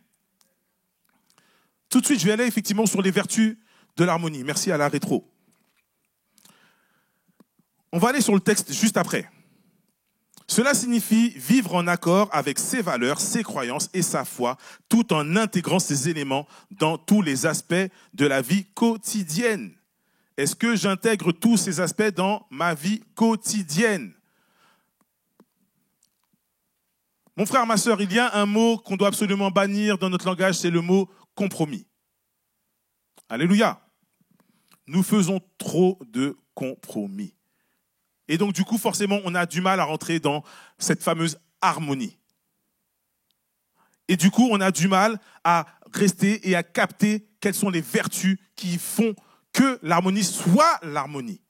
Tout de suite, je vais aller effectivement sur les vertus de l'harmonie. Merci à la rétro. On va aller sur le texte juste après. Cela signifie vivre en accord avec ses valeurs, ses croyances et sa foi, tout en intégrant ces éléments dans tous les aspects de la vie quotidienne. Est-ce que j'intègre tous ces aspects dans ma vie quotidienne? Mon frère, ma sœur, il y a un mot qu'on doit absolument bannir dans notre langage, c'est le mot compromis. Alléluia. Nous faisons trop de compromis. Et donc, du coup, forcément, on a du mal à rentrer dans cette fameuse harmonie. Et du coup, on a du mal à rester et à capter quelles sont les vertus qui font que l'harmonie soit l'harmonie.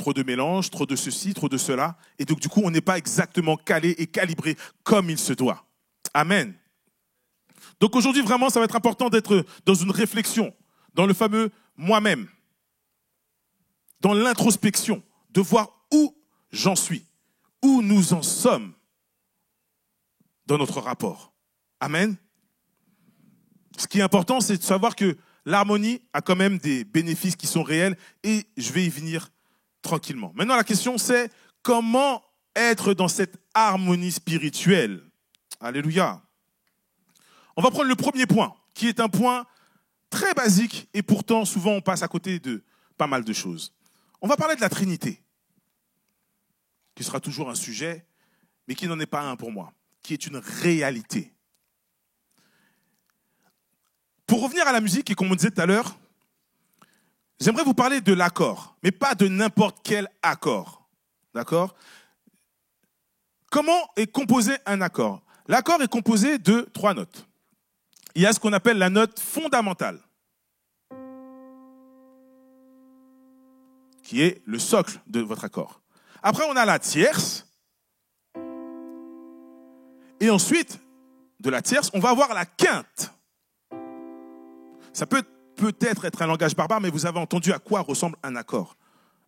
trop de mélange, trop de ceci, trop de cela. Et donc, du coup, on n'est pas exactement calé et calibré comme il se doit. Amen. Donc, aujourd'hui, vraiment, ça va être important d'être dans une réflexion, dans le fameux moi-même, dans l'introspection, de voir où j'en suis, où nous en sommes dans notre rapport. Amen. Ce qui est important, c'est de savoir que l'harmonie a quand même des bénéfices qui sont réels et je vais y venir tranquillement. Maintenant, la question, c'est comment être dans cette harmonie spirituelle? Alléluia. On va prendre le premier point, qui est un point très basique et pourtant, souvent, on passe à côté de pas mal de choses. On va parler de la Trinité, qui sera toujours un sujet, mais qui n'en est pas un pour moi, qui est une réalité. Pour revenir à la musique, et comme on disait tout à l'heure, j'aimerais vous parler de l'accord, mais pas de n'importe quel accord. D'accord? Comment est composé un accord? L'accord est composé de 3 notes. Il y a ce qu'on appelle la note fondamentale, qui est le socle de votre accord. Après, on a la tierce. Et ensuite, de la tierce, on va avoir la quinte. Ça peut peut-être être un langage barbare, mais vous avez entendu à quoi ressemble un accord.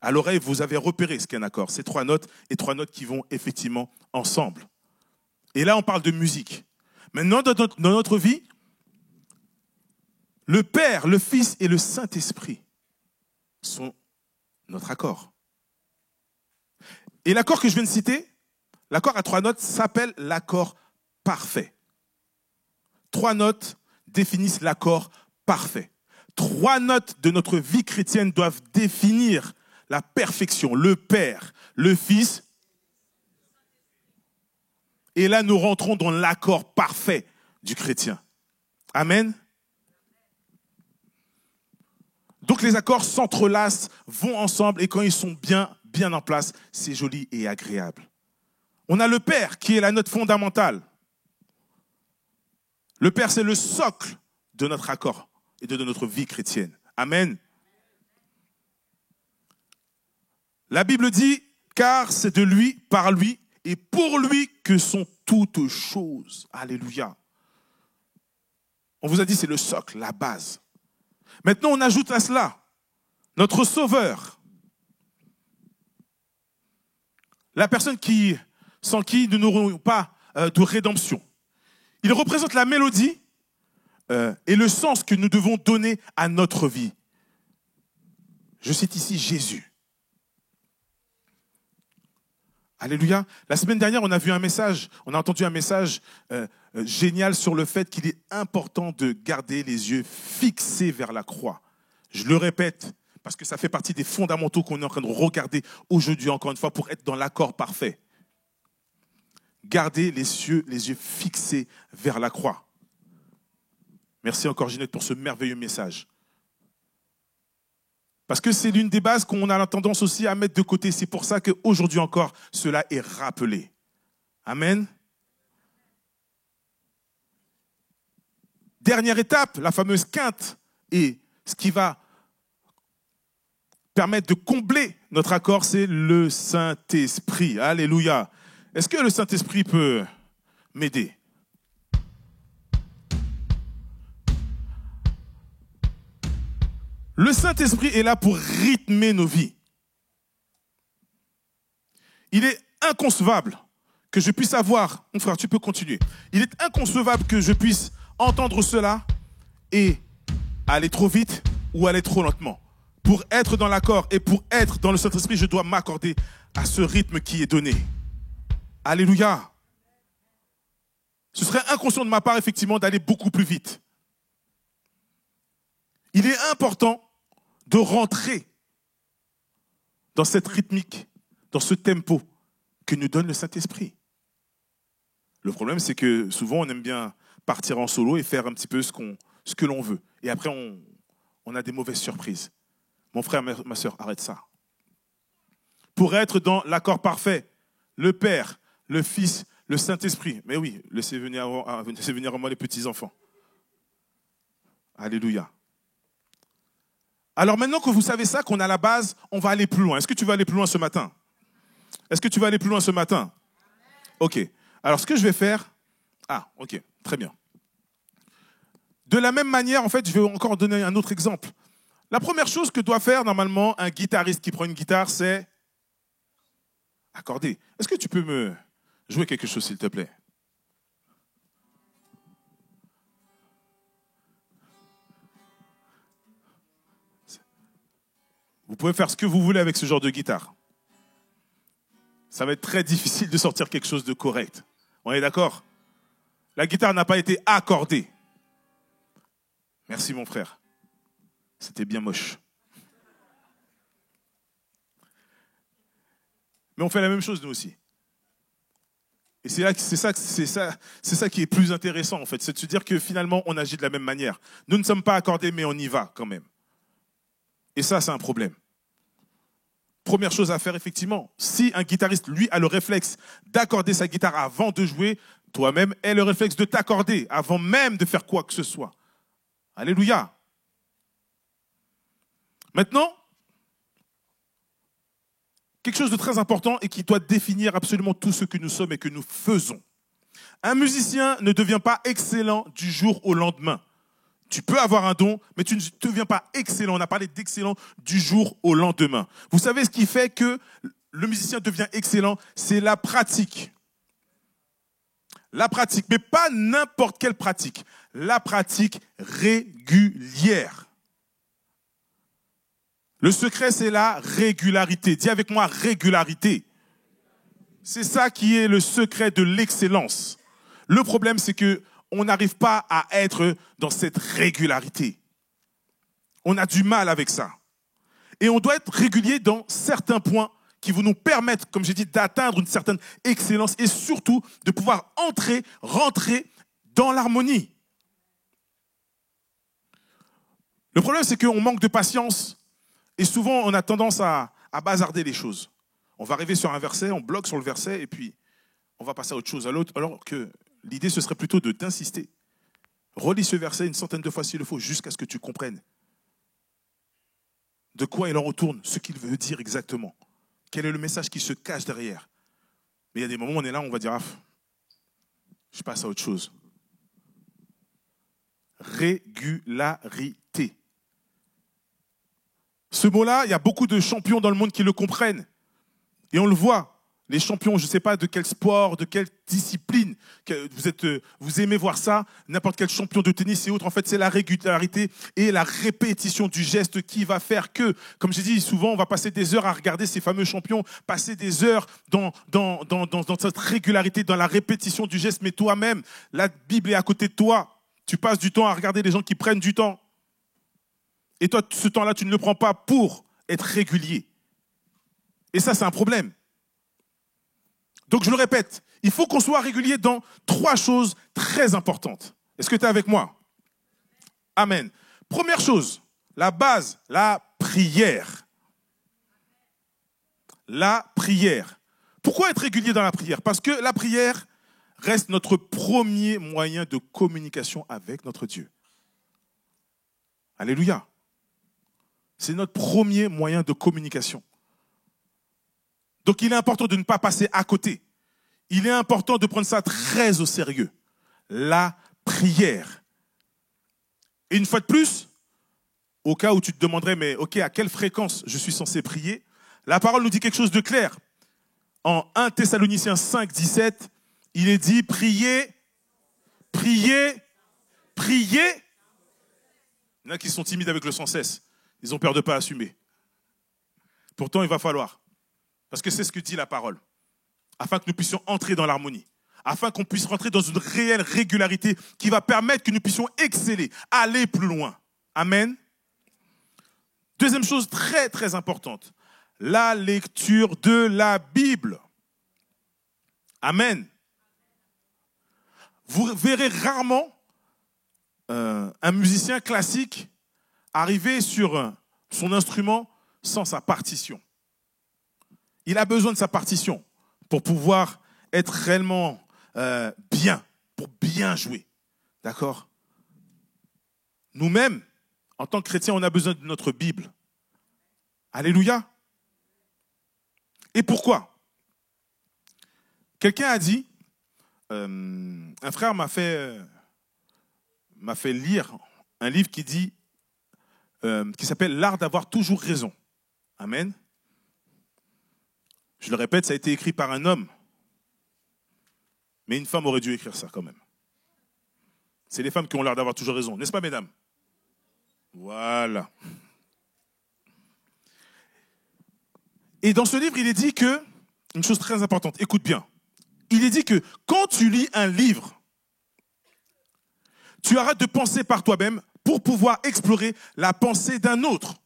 À l'oreille, vous avez repéré ce qu'est un accord. C'est 3 notes et 3 notes qui vont effectivement ensemble. Et là, on parle de musique. Maintenant, dans notre vie, le Père, le Fils et le Saint-Esprit sont notre accord. Et l'accord que je viens de citer, l'accord à 3 notes, s'appelle l'accord parfait. 3 notes définissent l'accord parfait. 3 notes de notre vie chrétienne doivent définir la perfection. Le Père, le Fils. Et là, nous rentrons dans l'accord parfait du chrétien. Amen. Donc les accords s'entrelacent, vont ensemble, et quand ils sont bien en place, c'est joli et agréable. On a le Père qui est la note fondamentale. Le Père, c'est le socle de notre accord et de notre vie chrétienne. Amen. La Bible dit, car c'est de lui, par lui et pour lui que sont toutes choses. Alléluia. On vous a dit, c'est le socle, la base. Maintenant, on ajoute à cela notre Sauveur. La personne sans qui nous n'aurons pas de rédemption. Il représente la mélodie et le sens que nous devons donner à notre vie. Je cite ici Jésus. Alléluia. La semaine dernière, on a entendu un message génial sur le fait qu'il est important de garder les yeux fixés vers la croix. Je le répète, parce que ça fait partie des fondamentaux qu'on est en train de regarder aujourd'hui, encore une fois, pour être dans l'accord parfait. Gardez les yeux fixés vers la croix. Merci encore Ginette pour ce merveilleux message. Parce que c'est l'une des bases qu'on a la tendance aussi à mettre de côté. C'est pour ça qu'aujourd'hui encore, cela est rappelé. Amen. Dernière étape, la fameuse quinte, et ce qui va permettre de combler notre accord, c'est le Saint-Esprit. Alléluia. Est-ce que le Saint-Esprit peut m'aider? Le Saint-Esprit est là pour rythmer nos vies. Il est inconcevable que je puisse avoir... Mon frère, tu peux continuer. Il est inconcevable que je puisse entendre cela et aller trop vite ou aller trop lentement. Pour être dans l'accord et pour être dans le Saint-Esprit, je dois m'accorder à ce rythme qui est donné. Alléluia. Ce serait inconscient de ma part, effectivement, d'aller beaucoup plus vite. Il est important de rentrer dans cette rythmique, dans ce tempo que nous donne le Saint-Esprit. Le problème, c'est que souvent, on aime bien partir en solo et faire un petit peu ce que l'on veut. Et après, on a des mauvaises surprises. Mon frère, ma soeur, arrête ça. Pour être dans l'accord parfait, le Père, le Fils, le Saint-Esprit. Mais oui, laissez venir à moi les petits-enfants. Alléluia. Alors maintenant que vous savez ça, qu'on a la base, on va aller plus loin. Est-ce que tu vas aller plus loin ce matin? Est-ce que tu vas aller plus loin ce matin? Ok. Alors ce que je vais faire... Ah, ok, très bien. De la même manière, en fait, je vais encore donner un autre exemple. La première chose que doit faire normalement un guitariste qui prend une guitare, c'est accorder. Est-ce que tu peux me jouer quelque chose, s'il te plaît? Vous pouvez faire ce que vous voulez avec ce genre de guitare. Ça va être très difficile de sortir quelque chose de correct. On est d'accord? La guitare n'a pas été accordée. Merci mon frère. C'était bien moche. Mais on fait la même chose nous aussi. Et c'est ça qui est plus intéressant en fait, c'est de se dire que finalement on agit de la même manière. Nous ne sommes pas accordés mais on y va quand même. Et ça c'est un problème. Première chose à faire effectivement, si un guitariste lui a le réflexe d'accorder sa guitare avant de jouer, toi-même aie le réflexe de t'accorder avant même de faire quoi que ce soit. Alléluia. Maintenant, quelque chose de très important et qui doit définir absolument tout ce que nous sommes et que nous faisons. Un musicien ne devient pas excellent du jour au lendemain. Tu peux avoir un don, mais tu ne deviens pas excellent. On a parlé d'excellent du jour au lendemain. Vous savez ce qui fait que le musicien devient excellent? C'est la pratique. La pratique, mais pas n'importe quelle pratique. La pratique régulière. Le secret, c'est la régularité. Dis avec moi, régularité. C'est ça qui est le secret de l'excellence. Le problème, c'est que on n'arrive pas à être dans cette régularité. On a du mal avec ça. Et on doit être régulier dans certains points qui vont nous permettre, comme j'ai dit, d'atteindre une certaine excellence et surtout de pouvoir rentrer dans l'harmonie. Le problème, c'est qu'on manque de patience et souvent, on a tendance à bazarder les choses. On va arriver sur un verset, on bloque sur le verset et puis on va passer à autre chose, alors que l'idée, ce serait plutôt d'insister. Relis ce verset une centaine de fois s'il le faut, jusqu'à ce que tu comprennes de quoi il en retourne, ce qu'il veut dire exactement. Quel est le message qui se cache derrière? Mais il y a des moments où on est là, on va dire, je passe à autre chose. Régularité. Ce mot-là, il y a beaucoup de champions dans le monde qui le comprennent. Et on le voit. Les champions, je ne sais pas de quel sport, de quelle discipline, vous aimez voir ça, n'importe quel champion de tennis et autres, en fait, c'est la régularité et la répétition du geste qui va faire que, comme j'ai dit souvent, on va passer des heures à regarder ces fameux champions, passer des heures dans cette régularité, dans la répétition du geste, mais toi-même, la Bible est à côté de toi, tu passes du temps à regarder les gens qui prennent du temps. Et toi, ce temps-là, tu ne le prends pas pour être régulier. Et ça, c'est un problème. Donc, je le répète, il faut qu'on soit régulier dans 3 choses très importantes. Est-ce que tu es avec moi? Amen. Première chose, la base, la prière. La prière. Pourquoi être régulier dans la prière? Parce que la prière reste notre premier moyen de communication avec notre Dieu. Alléluia. C'est notre premier moyen de communication. Donc il est important de ne pas passer à côté. Il est important de prendre ça très au sérieux. La prière. Et une fois de plus, au cas où tu te demanderais, mais ok, à quelle fréquence je suis censé prier? La parole nous dit quelque chose de clair. En 1 Thessaloniciens 5, 17, il est dit, priez, priez, priez. Il y en a qui sont timides avec le sans cesse. Ils ont peur de ne pas assumer. Pourtant, il va falloir. Parce que c'est ce que dit la parole. Afin que nous puissions entrer dans l'harmonie. Afin qu'on puisse rentrer dans une réelle régularité qui va permettre que nous puissions exceller, aller plus loin. Amen. Deuxième chose très, très importante. La lecture de la Bible. Amen. Vous verrez rarement un musicien classique arriver sur son instrument sans sa partition. Il a besoin de sa partition pour pouvoir être réellement bien, pour bien jouer. D'accord? Nous-mêmes, En tant que chrétien, on a besoin de notre Bible. Alléluia. Et pourquoi? Quelqu'un a dit, un frère m'a fait lire un livre qui s'appelle L'art d'avoir toujours raison. Amen. Je le répète, ça a été écrit par un homme. Mais une femme aurait dû écrire ça quand même. C'est les femmes qui ont l'art d'avoir toujours raison, n'est-ce pas, mesdames? Voilà. Et dans ce livre, il est dit que, une chose très importante, écoute bien, il est dit que quand tu lis un livre, tu arrêtes de penser par toi-même pour pouvoir explorer la pensée d'un autre.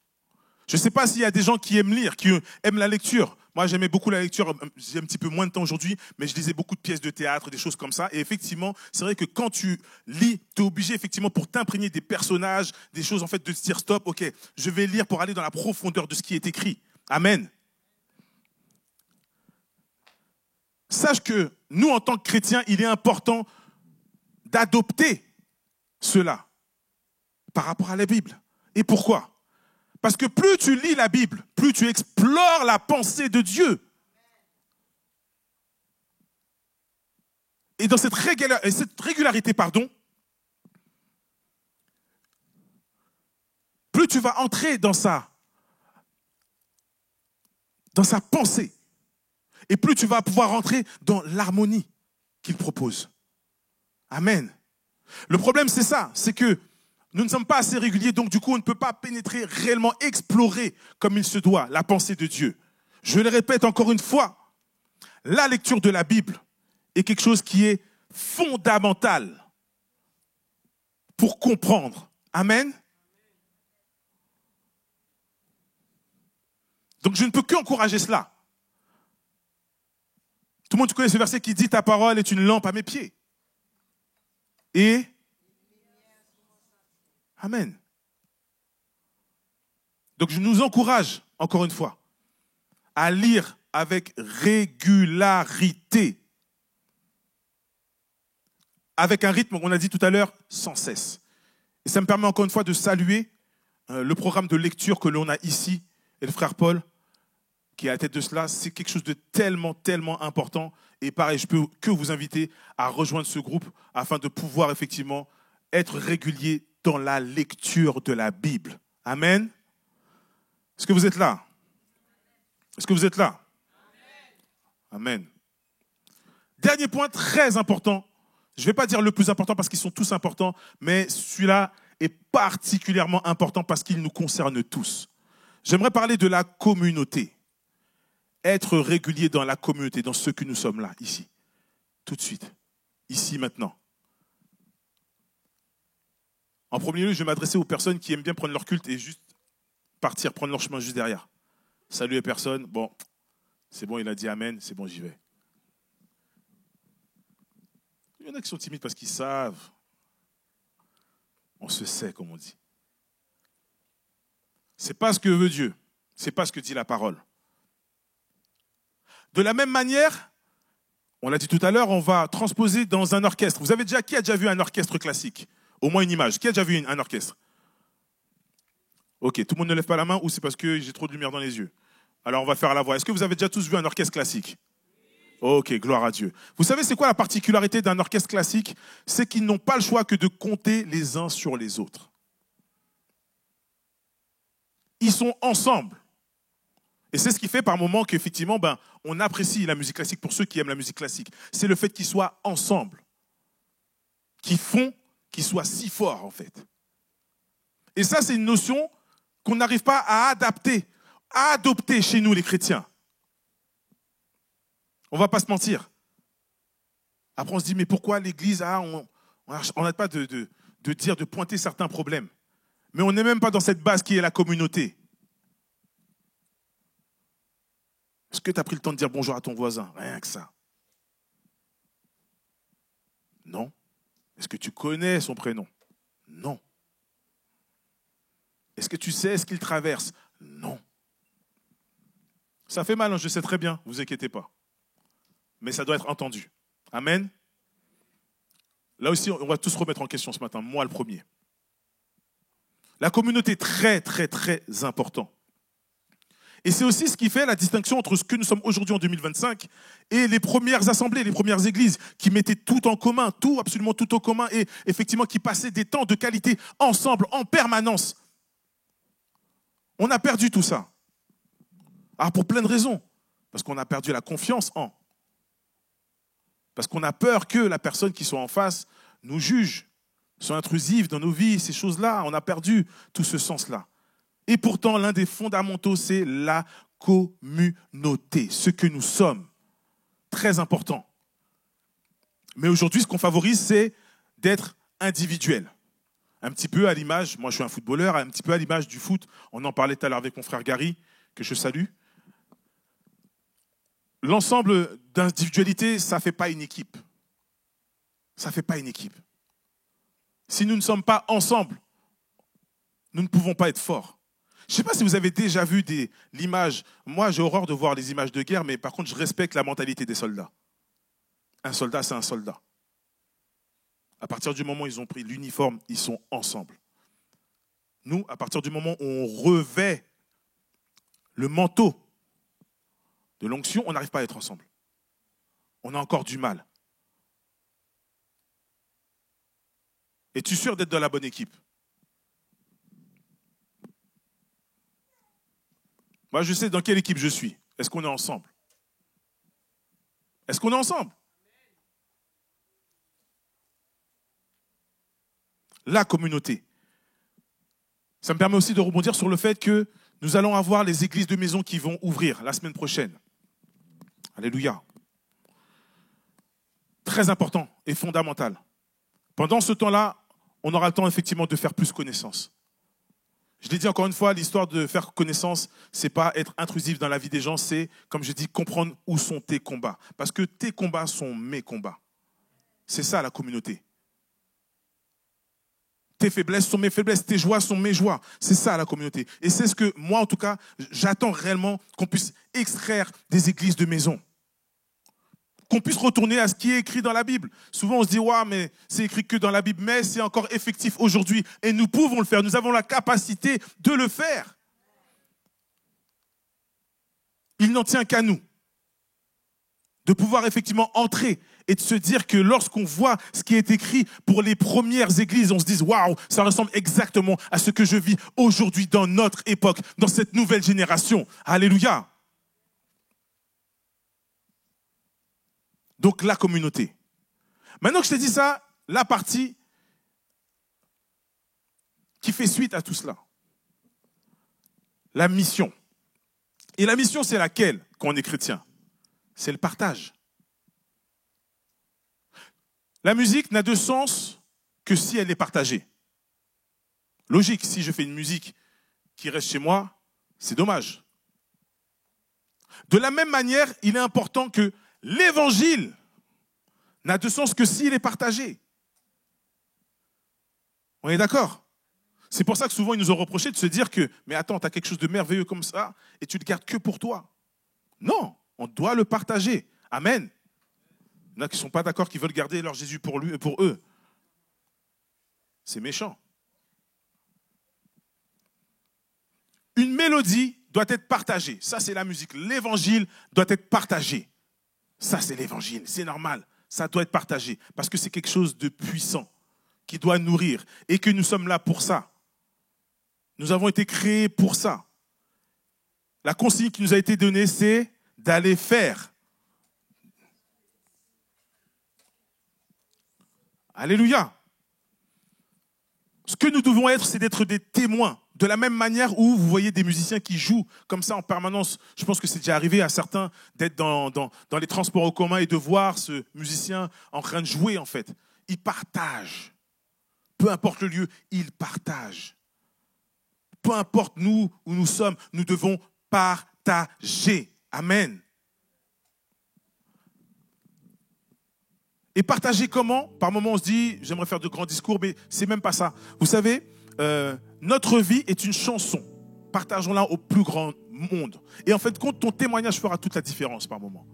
Je ne sais pas s'il y a des gens qui aiment lire, qui aiment la lecture. Moi, j'aimais beaucoup la lecture. J'ai un petit peu moins de temps aujourd'hui, mais je lisais beaucoup de pièces de théâtre, des choses comme ça. Et effectivement, c'est vrai que quand tu lis, tu es obligé, effectivement, pour t'imprégner des personnages, des choses, en fait, de te dire stop, ok, je vais lire pour aller dans la profondeur de ce qui est écrit. Amen. Sache que nous, en tant que chrétiens, il est important d'adopter cela par rapport à la Bible. Et pourquoi? Parce que plus tu lis la Bible, plus tu explores la pensée de Dieu. Et dans cette régularité, plus tu vas entrer dans sa pensée. Et plus tu vas pouvoir entrer dans l'harmonie qu'il propose. Amen. Le problème, c'est ça, c'est que nous ne sommes pas assez réguliers, donc du coup, on ne peut pas pénétrer, réellement explorer comme il se doit la pensée de Dieu. Je le répète encore une fois, la lecture de la Bible est quelque chose qui est fondamental pour comprendre. Amen. Donc je ne peux qu'encourager cela. Tout le monde connaît ce verset qui dit « Ta parole est une lampe à mes pieds ». Et amen. Donc je nous encourage, encore une fois, à lire avec régularité. Avec un rythme, on a dit tout à l'heure, sans cesse. Et ça me permet encore une fois de saluer le programme de lecture que l'on a ici, et le frère Paul, qui est à la tête de cela. C'est quelque chose de tellement, tellement important. Et pareil, je peux que vous inviter à rejoindre ce groupe afin de pouvoir effectivement être régulier dans la lecture de la Bible. Amen. Est-ce que vous êtes là? Est-ce que vous êtes là? Amen. Dernier point très important. Je ne vais pas dire le plus important parce qu'ils sont tous importants, mais celui-là est particulièrement important parce qu'il nous concerne tous. J'aimerais parler de la communauté. Être régulier dans la communauté, dans ce que nous sommes là, ici. Tout de suite. Ici, maintenant. En premier lieu, je vais m'adresser aux personnes qui aiment bien prendre leur culte et juste partir, prendre leur chemin juste derrière. Salut les personnes. Bon, c'est bon, il a dit amen, c'est bon, j'y vais. Il y en a qui sont timides parce qu'ils savent. On se sait, comme on dit. C'est pas ce que veut Dieu. C'est pas ce que dit la parole. De la même manière, on l'a dit tout à l'heure, on va transposer dans un orchestre. Qui a déjà vu un orchestre classique? Au moins une image. Qui a déjà vu un orchestre? Ok, tout le monde ne lève pas la main ou c'est parce que j'ai trop de lumière dans les yeux? Alors on va faire à la voix. Est-ce que vous avez déjà tous vu un orchestre classique? Ok, gloire à Dieu. Vous savez c'est quoi la particularité d'un orchestre classique? C'est qu'ils n'ont pas le choix que de compter les uns sur les autres. Ils sont ensemble. Et c'est ce qui fait par moments qu'effectivement, on apprécie la musique classique pour ceux qui aiment la musique classique. C'est le fait qu'ils soient ensemble, qui font qu'ils soient si forts en fait. Et ça, c'est une notion qu'on n'arrive pas à adopter chez nous les chrétiens. On ne va pas se mentir. Après, on se dit, mais pourquoi l'Église, on n'arrête pas de pointer certains problèmes. Mais on n'est même pas dans cette base qui est la communauté. Est-ce que tu as pris le temps de dire bonjour à ton voisin? Rien que ça. Non. Est-ce que tu connais son prénom? Non. Est-ce que tu sais ce qu'il traverse? Non. Ça fait mal, je sais très bien, ne vous inquiétez pas. Mais ça doit être entendu. Amen. Là aussi, on va tous remettre en question ce matin, moi le premier. La communauté est très, très, très important. Et c'est aussi ce qui fait la distinction entre ce que nous sommes aujourd'hui en 2025 et les premières assemblées, les premières églises qui mettaient tout en commun, tout, absolument tout en commun, et effectivement qui passaient des temps de qualité ensemble, en permanence. On a perdu tout ça. Alors pour plein de raisons. Parce qu'on a perdu la confiance en. Parce qu'on a peur que la personne qui soit en face nous juge, soit intrusive dans nos vies, ces choses-là. On a perdu tout ce sens-là. Et pourtant, l'un des fondamentaux, c'est la communauté, ce que nous sommes. Très important. Mais aujourd'hui, ce qu'on favorise, c'est d'être individuel. Un petit peu à l'image, moi je suis un footballeur, un petit peu à l'image du foot. On en parlait tout à l'heure avec mon frère Gary, que je salue. L'ensemble d'individualité, ça ne fait pas une équipe. Ça ne fait pas une équipe. Si nous ne sommes pas ensemble, nous ne pouvons pas être forts. Je ne sais pas si vous avez déjà vu l'image. Moi, j'ai horreur de voir les images de guerre, mais par contre, je respecte la mentalité des soldats. Un soldat, c'est un soldat. À partir du moment où ils ont pris l'uniforme, ils sont ensemble. Nous, à partir du moment où on revêt le manteau de l'onction, on n'arrive pas à être ensemble. On a encore du mal. Es-tu sûr d'être dans la bonne équipe? Moi, je sais dans quelle équipe je suis. Est-ce qu'on est ensemble? Est-ce qu'on est ensemble? La communauté. Ça me permet aussi de rebondir sur le fait que nous allons avoir les églises de maison qui vont ouvrir la semaine prochaine. Alléluia. Très important et fondamental. Pendant ce temps-là, on aura le temps effectivement de faire plus connaissance. Je l'ai dit encore une fois, l'histoire de faire connaissance, ce n'est pas être intrusif dans la vie des gens, c'est, comme je dis, comprendre où sont tes combats. Parce que tes combats sont mes combats. C'est ça la communauté. Tes faiblesses sont mes faiblesses, tes joies sont mes joies. C'est ça la communauté. Et c'est ce que moi, en tout cas, j'attends réellement qu'on puisse extraire des églises de maison. Qu'on puisse retourner à ce qui est écrit dans la Bible. Souvent, on se dit, ouais, mais c'est écrit que dans la Bible, mais c'est encore effectif aujourd'hui. Et nous pouvons le faire. Nous avons la capacité de le faire. Il n'en tient qu'à nous de pouvoir effectivement entrer et de se dire que lorsqu'on voit ce qui est écrit pour les premières églises, on se dit, waouh, ça ressemble exactement à ce que je vis aujourd'hui dans notre époque, dans cette nouvelle génération. Alléluia. Donc, la communauté. Maintenant que je t'ai dit ça, la partie qui fait suite à tout cela. La mission. Et la mission, c'est laquelle quand on est chrétien? C'est le partage. La musique n'a de sens que si elle est partagée. Logique, si je fais une musique qui reste chez moi, c'est dommage. De la même manière, il est important que l'évangile n'a de sens que s'il est partagé. On est d'accord? C'est pour ça que souvent ils nous ont reproché de se dire que, mais attends, tu as quelque chose de merveilleux comme ça et tu le gardes que pour toi. Non, on doit le partager. Amen. Il y en a qui ne sont pas d'accord, qui veulent garder leur Jésus pour lui et pour eux. C'est méchant. Une mélodie doit être partagée. Ça, c'est la musique. L'évangile doit être partagé. Ça, c'est l'évangile. C'est normal. Ça doit être partagé. Parce que c'est quelque chose de puissant qui doit nourrir. Et que nous sommes là pour ça. Nous avons été créés pour ça. La consigne qui nous a été donnée, c'est d'aller faire. Alléluia. Ce que nous devons être, c'est d'être des témoins. De la même manière où vous voyez des musiciens qui jouent comme ça en permanence. Je pense que c'est déjà arrivé à certains d'être dans les transports en commun et de voir ce musicien en train de jouer en fait. Il partage. Peu importe le lieu, il partage. Peu importe nous où nous sommes, nous devons partager. Amen. Et partager comment? Par moments on se dit, j'aimerais faire de grands discours, mais c'est même pas ça. Vous savez, notre vie est une chanson. Partageons-la au plus grand monde. Et en fait, ton témoignage fera toute la différence par moment.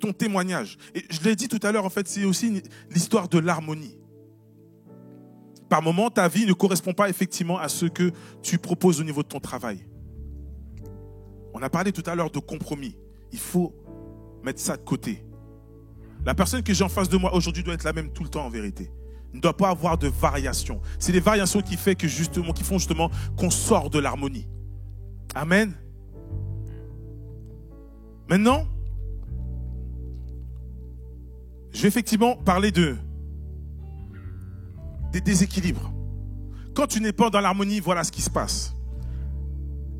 Ton témoignage. Et je l'ai dit tout à l'heure, en fait, c'est aussi l'histoire de l'harmonie. Par moments, ta vie ne correspond pas effectivement à ce que tu proposes au niveau de ton travail. On a parlé tout à l'heure de compromis. Il faut mettre ça de côté. La personne que j'ai en face de moi aujourd'hui doit être la même tout le temps en vérité. Il ne doit pas avoir de variations. C'est les variations qui font justement qu'on sort de l'harmonie. Amen. Maintenant, je vais effectivement parler des déséquilibres. Quand tu n'es pas dans l'harmonie, voilà ce qui se passe.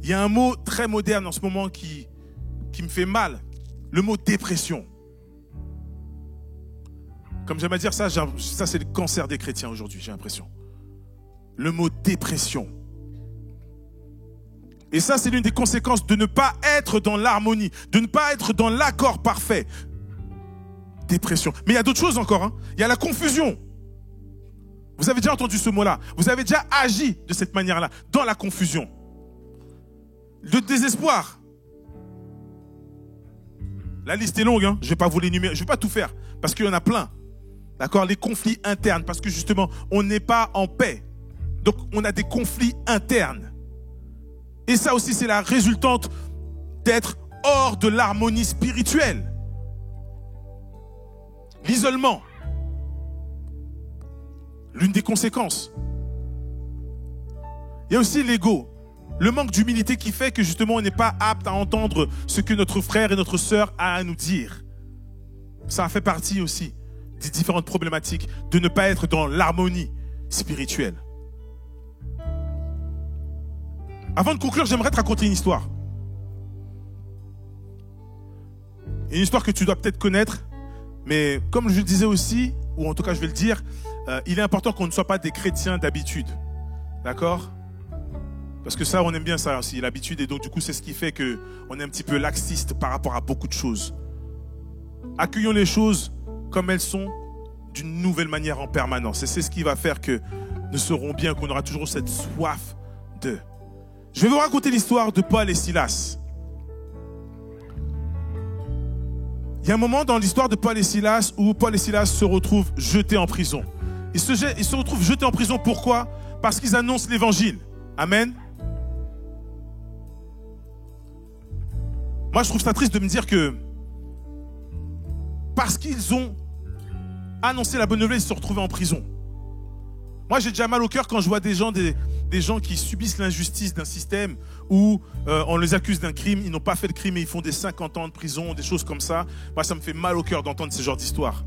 Il y a un mot très moderne en ce moment qui me fait mal. Le mot dépression. Comme j'aime à dire ça c'est le cancer des chrétiens aujourd'hui, j'ai l'impression. Le mot dépression. Et ça, c'est l'une des conséquences de ne pas être dans l'harmonie, de ne pas être dans l'accord parfait. Dépression. Mais il y a d'autres choses encore. Il y a la confusion. Vous avez déjà entendu ce mot-là. Vous avez déjà agi de cette manière-là, dans la confusion. Le désespoir. La liste est longue, je ne vais pas vous l'énumérer, je ne vais pas tout faire, parce qu'il y en a plein. D'accord? Les conflits internes, parce que justement, on n'est pas en paix. Donc, on a des conflits internes. Et ça aussi, c'est la résultante d'être hors de l'harmonie spirituelle. L'isolement. L'une des conséquences. Il y a aussi l'ego. Le manque d'humilité qui fait que justement, on n'est pas apte à entendre ce que notre frère et notre sœur a à nous dire. Ça fait partie aussi des différentes problématiques de ne pas être dans l'harmonie spirituelle. Avant de conclure, j'aimerais te raconter une histoire. Une histoire que tu dois peut-être connaître, mais comme je le disais aussi, ou en tout cas je vais le dire, il est important qu'on ne soit pas des chrétiens d'habitude. D'accord ? Parce que ça, on aime bien ça aussi, l'habitude, et donc du coup, c'est ce qui fait qu'on est un petit peu laxiste par rapport à beaucoup de choses. Accueillons les choses comme elles sont, d'une nouvelle manière en permanence. Et c'est ce qui va faire que nous serons bien, qu'on aura toujours cette soif de... Je vais vous raconter l'histoire de Paul et Silas. Il y a un moment dans l'histoire de Paul et Silas où Paul et Silas se retrouvent jetés en prison. Ils se retrouvent jetés en prison, pourquoi? Parce qu'ils annoncent l'évangile. Amen. Moi, je trouve ça triste de me dire que parce qu'ils ont annoncé la bonne nouvelle, ils se sont retrouvés en prison. Moi, j'ai déjà mal au cœur quand je vois des gens qui subissent l'injustice d'un système où on les accuse d'un crime, ils n'ont pas fait de crime et ils font des 50 ans de prison, des choses comme ça. Moi, ça me fait mal au cœur d'entendre ce genre d'histoire.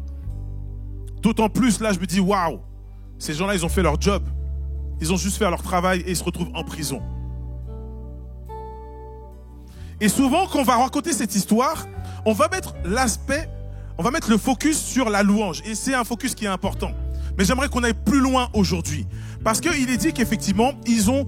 D'autant plus, là, je me dis, waouh, ces gens-là, ils ont fait leur job. Ils ont juste fait leur travail et ils se retrouvent en prison. Et souvent, quand on va raconter cette histoire, on va mettre le focus sur la louange. Et c'est un focus qui est important. Mais j'aimerais qu'on aille plus loin aujourd'hui. Parce qu'il est dit qu'effectivement, ils sont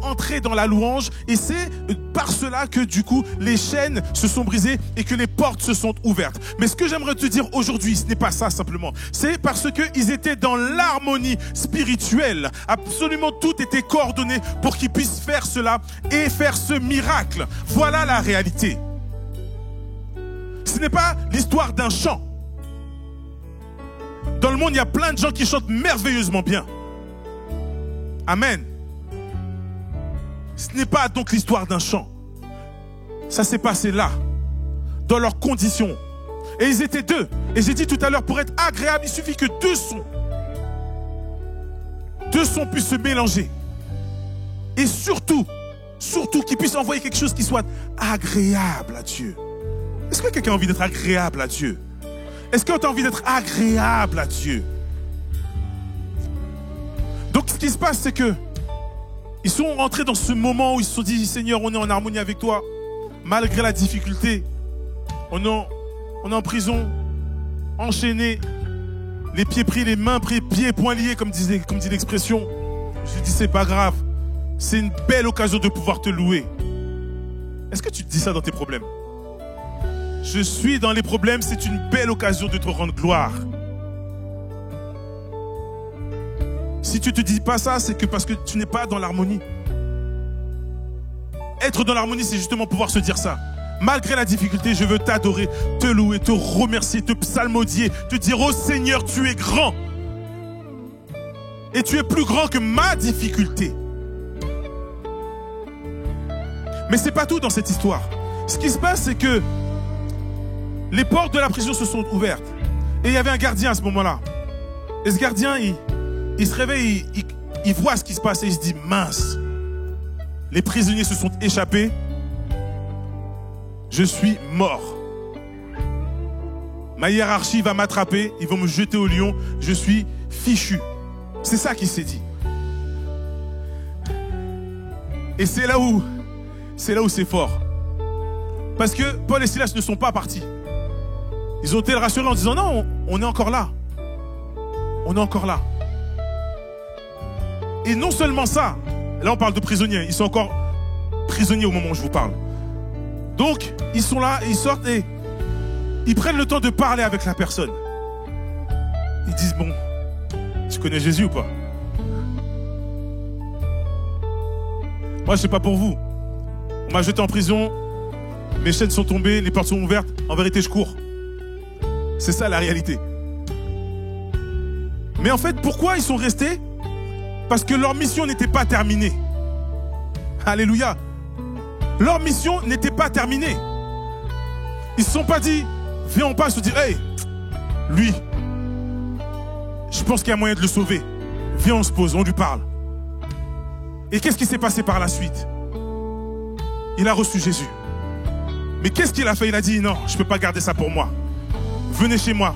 entrés dans la louange. Et c'est par cela que du coup, les chaînes se sont brisées et que les portes se sont ouvertes. Mais ce que j'aimerais te dire aujourd'hui, ce n'est pas ça simplement. C'est parce qu'ils étaient dans l'harmonie spirituelle. Absolument tout était coordonné pour qu'ils puissent faire cela et faire ce miracle. Voilà la réalité. Ce n'est pas l'histoire d'un chant. Dans le monde, il y a plein de gens qui chantent merveilleusement bien. Amen. Ce n'est pas donc l'histoire d'un chant. Ça s'est passé là, dans leurs conditions. Et ils étaient deux. Et j'ai dit tout à l'heure, pour être agréable, il suffit que deux sons puissent se mélanger. Et surtout qu'ils puissent envoyer quelque chose qui soit agréable à Dieu. Est-ce que quelqu'un a envie d'être agréable à Dieu? Est-ce que tu as envie d'être agréable à Dieu? Donc ce qui se passe, c'est que ils sont rentrés dans ce moment où ils se sont dit, Seigneur, on est en harmonie avec toi, malgré la difficulté. On est en prison, enchaînés, les pieds pris, les mains pris, pieds et poings liés, comme dit l'expression. Je dis, c'est pas grave. C'est une belle occasion de pouvoir te louer. Est-ce que tu te dis ça dans tes problèmes? Je suis dans les problèmes, c'est une belle occasion de te rendre gloire. Si tu ne te dis pas ça, c'est que parce que tu n'es pas dans l'harmonie. Être dans l'harmonie, c'est justement pouvoir se dire ça. Malgré la difficulté, je veux t'adorer, te louer, te remercier, te psalmodier, te dire, oh Seigneur, tu es grand. Et tu es plus grand que ma difficulté. Mais c'est pas tout dans cette histoire. Ce qui se passe, c'est que les portes de la prison se sont ouvertes. Et il y avait un gardien à ce moment-là. Et ce gardien, il se réveille, il voit ce qui se passe et il se dit, mince, les prisonniers se sont échappés, je suis mort. Ma hiérarchie va m'attraper, ils vont me jeter au lion, je suis fichu. C'est ça qu'il s'est dit. Et c'est là où c'est fort. Parce que Paul et Silas ne sont pas partis. Ils ont été rassurés en disant, non, on est encore là. On est encore là. Et non seulement ça, là on parle de prisonniers, ils sont encore prisonniers au moment où je vous parle. Donc, ils sont là, ils sortent et ils prennent le temps de parler avec la personne. Ils disent, bon, tu connais Jésus ou pas? Moi, je sais pas pour vous. On m'a jeté en prison, mes chaînes sont tombées, les portes sont ouvertes. En vérité, je cours. C'est ça la réalité. Mais en fait, pourquoi ils sont restés? Parce que leur mission n'était pas terminée. Alléluia. Leur mission n'était pas terminée. Ils ne se sont pas dit, viens, on passe, se dire, hey, lui, je pense qu'il y a moyen de le sauver. Viens, on se pose, on lui parle. Et qu'est-ce qui s'est passé par la suite? Il a reçu Jésus. Mais qu'est-ce qu'il a fait? Il a dit, non, je ne peux pas garder ça pour moi. Venez chez moi.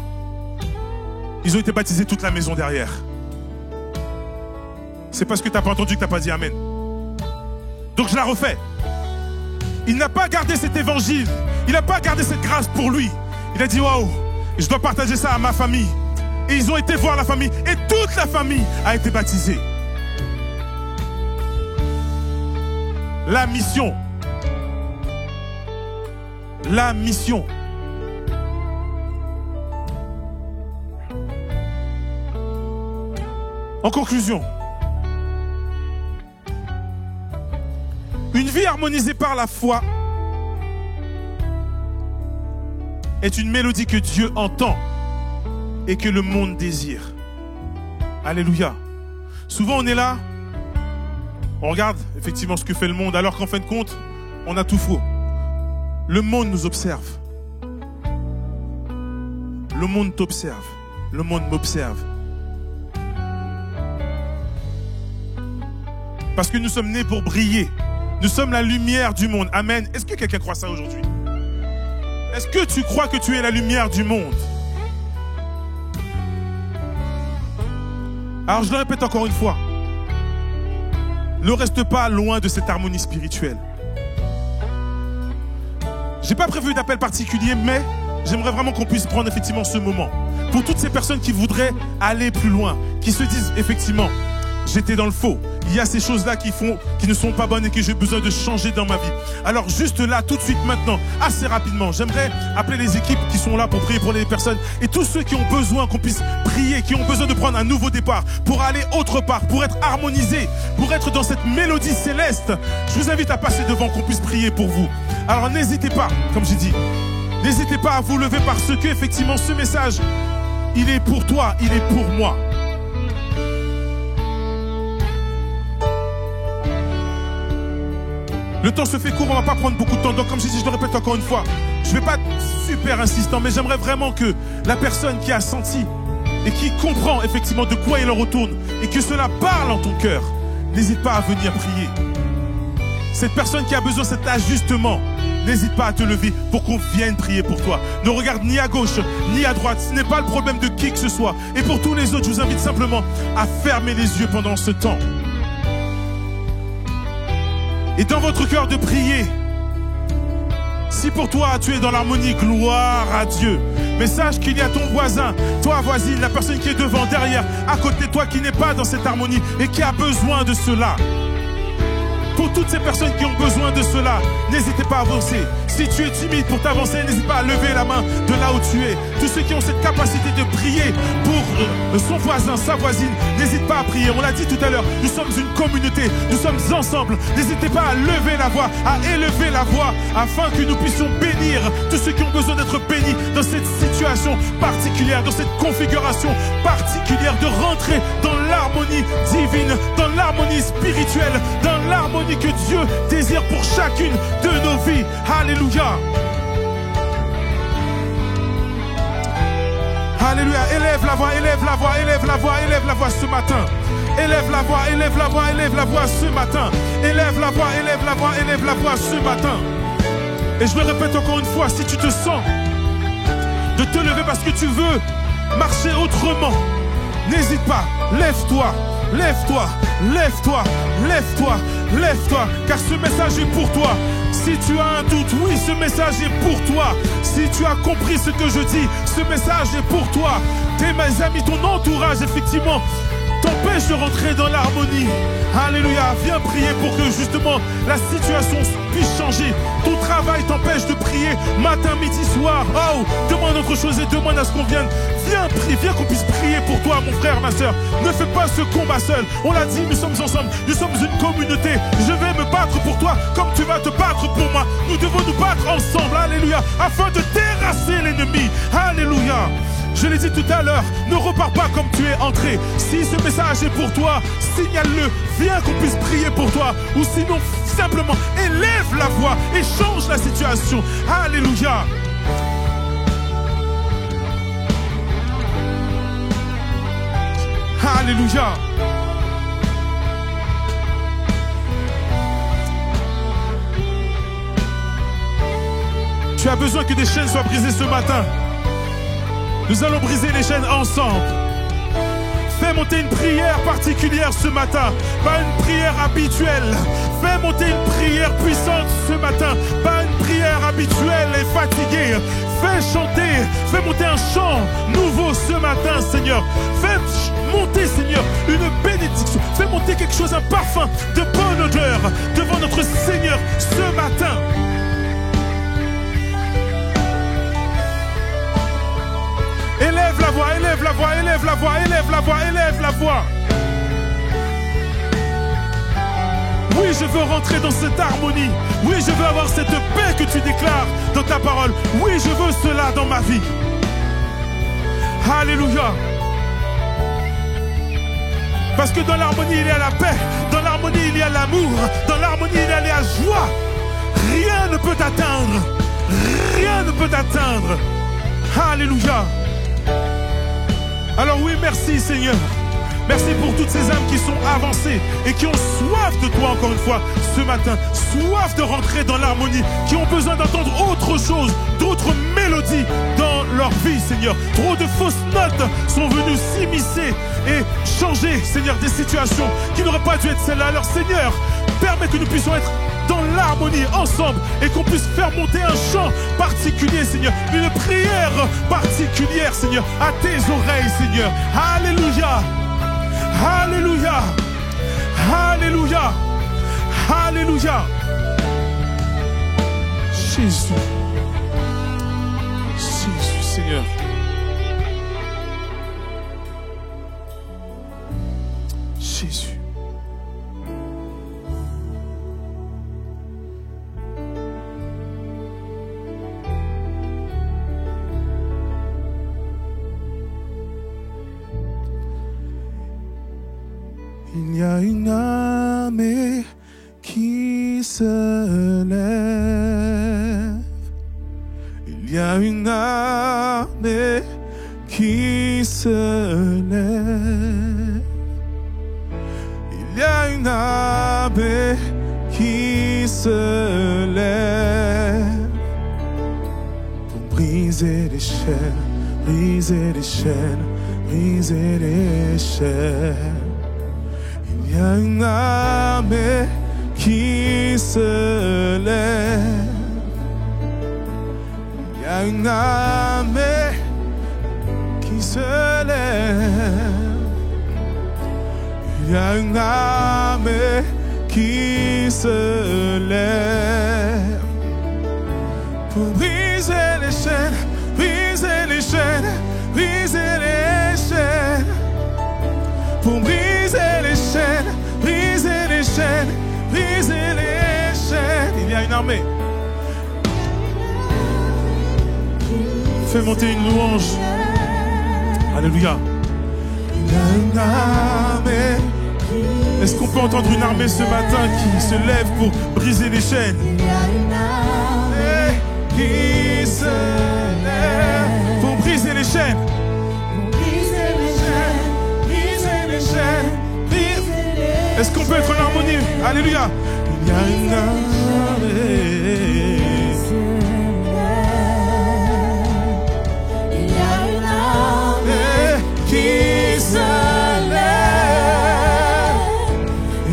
Ils ont été baptisés toute la maison derrière. C'est parce que tu n'as pas entendu que tu n'as pas dit Amen. Donc je la refais. Il n'a pas gardé cet évangile. Il n'a pas gardé cette grâce pour lui. Il a dit, waouh, je dois partager ça à ma famille. Et ils ont été voir la famille. Et toute la famille a été baptisée. La mission. La mission. En conclusion, une vie harmonisée par la foi est une mélodie que Dieu entend et que le monde désire. Alléluia. Souvent on est là, on regarde effectivement ce que fait le monde, alors qu'en fin de compte, on a tout faux. Le monde nous observe. Le monde t'observe. Le monde m'observe. Parce que nous sommes nés pour briller. Nous sommes la lumière du monde. Amen. Est-ce que quelqu'un croit ça aujourd'hui? Est-ce que tu crois que tu es la lumière du monde? Alors je le répète encore une fois. Ne reste pas loin de cette harmonie spirituelle. J'ai pas prévu d'appel particulier, mais j'aimerais vraiment qu'on puisse prendre effectivement ce moment. Pour toutes ces personnes qui voudraient aller plus loin, qui se disent effectivement, j'étais dans le faux. Il y a ces choses-là qui ne sont pas bonnes et que j'ai besoin de changer dans ma vie. Alors juste là, tout de suite maintenant, assez rapidement, j'aimerais appeler les équipes qui sont là pour prier pour les personnes et tous ceux qui ont besoin qu'on puisse prier, qui ont besoin de prendre un nouveau départ pour aller autre part, pour être harmonisés, pour être dans cette mélodie céleste. Je vous invite à passer devant qu'on puisse prier pour vous. Alors n'hésitez pas, comme j'ai dit, n'hésitez pas à vous lever parce que effectivement ce message, il est pour toi, il est pour moi. Le temps se fait court, on ne va pas prendre beaucoup de temps. Donc comme je dis, je le répète encore une fois, je ne vais pas être super insistant, mais j'aimerais vraiment que la personne qui a senti et qui comprend effectivement de quoi il en retourne et que cela parle en ton cœur, n'hésite pas à venir prier. Cette personne qui a besoin de cet ajustement, n'hésite pas à te lever pour qu'on vienne prier pour toi. Ne regarde ni à gauche, ni à droite. Ce n'est pas le problème de qui que ce soit. Et pour tous les autres, je vous invite simplement à fermer les yeux pendant ce temps. Et dans votre cœur de prier, si pour toi tu es dans l'harmonie, gloire à Dieu. Mais sache qu'il y a ton voisin, toi voisine, la personne qui est devant, derrière, à côté de toi qui n'est pas dans cette harmonie et qui a besoin de cela. Pour toutes ces personnes qui ont besoin de cela, n'hésitez pas à avancer. Si tu es timide pour t'avancer, n'hésite pas à lever la main de là où tu es. Tous ceux qui ont cette capacité de prier pour son voisin, sa voisine, n'hésite pas à prier. On l'a dit tout à l'heure, nous sommes une communauté, nous sommes ensemble. N'hésitez pas à lever la voix, à élever la voix, afin que nous puissions bénir tous ceux qui ont besoin d'être bénis dans cette situation particulière, dans cette configuration particulière, de rentrer dans l'harmonie divine, dans l'harmonie spirituelle, dans l'harmonie que Dieu désire pour chacune de nos vies. Alléluia. Alléluia. Élève la voix, élève la voix, élève la voix, élève la voix ce matin. Élève la voix, élève la voix, élève la voix ce matin. Élève la voix, élève la voix, élève la voix ce matin. Et je le répète encore une fois, si tu te sens de te lever parce que tu veux marcher autrement, n'hésite pas, lève-toi, lève-toi, lève-toi, lève-toi, lève-toi, car ce message est pour toi. Si tu as un doute, oui, ce message est pour toi. Si tu as compris ce que je dis, ce message est pour toi. Mes amis, ton entourage, effectivement, t'empêche de rentrer dans l'harmonie. Alléluia, viens prier pour que justement la situation puisse changer. Ton travail t'empêche de prier matin, midi, soir. Oh, demande autre chose et demande à ce qu'on vienne. Viens prier, viens qu'on puisse prier pour toi, mon frère, ma soeur. Ne fais pas ce combat seul. On l'a dit, nous sommes ensemble, nous sommes une communauté. Je vais me battre pour toi comme tu vas te battre pour moi. Nous devons nous battre ensemble, alléluia, afin de terrasser l'ennemi. Alléluia. Je l'ai dit tout à l'heure, ne repars pas comme tu es entré. Si ce message est pour toi, signale-le. Viens qu'on puisse prier pour toi. Ou sinon, simplement, élève la voix et change la situation. Alléluia. Alléluia. Tu as besoin que des chaînes soient brisées ce matin. Nous allons briser les chaînes ensemble. Fais monter une prière particulière ce matin, pas une prière habituelle. Fais monter une prière puissante ce matin, pas une prière habituelle et fatiguée. Fais chanter, fais monter un chant nouveau ce matin, Seigneur. Fais monter, Seigneur, une bénédiction. Fais monter quelque chose, un parfum de bonne odeur devant notre Seigneur ce matin. Élève la voix, élève la voix, élève la voix, élève la voix, élève la voix. Oui, je veux rentrer dans cette harmonie. Oui, je veux avoir cette paix que tu déclares dans ta parole. Oui, je veux cela dans ma vie. Alléluia. Parce que dans l'harmonie, il y a la paix. Dans l'harmonie, il y a l'amour. Dans l'harmonie, il y a la joie. Rien ne peut t'atteindre. Rien ne peut t'atteindre. Alléluia. Alors oui, merci Seigneur. Merci pour toutes ces âmes qui sont avancées et qui ont soif de toi encore une fois ce matin. Soif de rentrer dans l'harmonie, qui ont besoin d'entendre autre chose, d'autres mélodies dans leur vie, Seigneur. Trop de fausses notes sont venues s'immiscer et changer, Seigneur, des situations qui n'auraient pas dû être celles-là. Alors Seigneur, permets que nous puissions être dans l'harmonie ensemble et qu'on puisse faire monter un chant particulier, Seigneur, une prière particulière, Seigneur, à tes oreilles, Seigneur. Alléluia. Alléluia. Alléluia. Alléluia. Jésus. Jésus, Seigneur. Jésus. Il y a une armée qui se lève. Il y a une armée qui se lève. Il y a une armée qui se lève pour briser les chaînes, briser les chaînes, briser les chaînes. Il y a une armée qui se lève. Il y a une armée qui se lève. Il y a une armée qui se lève pour briser les chaînes, briser les chaînes, briser les chaînes. Pour briser les chaînes, briser les chaînes, briser les chaînes. Il y a une armée. Fais monter une louange. Alléluia. Il y a une armée. Est-ce qu'on peut entendre une armée ce matin qui se lève pour briser les chaînes? Il y a une armée Qui se lève pour briser les chaînes. briser les chaînes, Briser les chaînes. Est-ce qu'on peut être en harmonie? Alléluia. Il y a une armée. il y a une armée Qui se lève.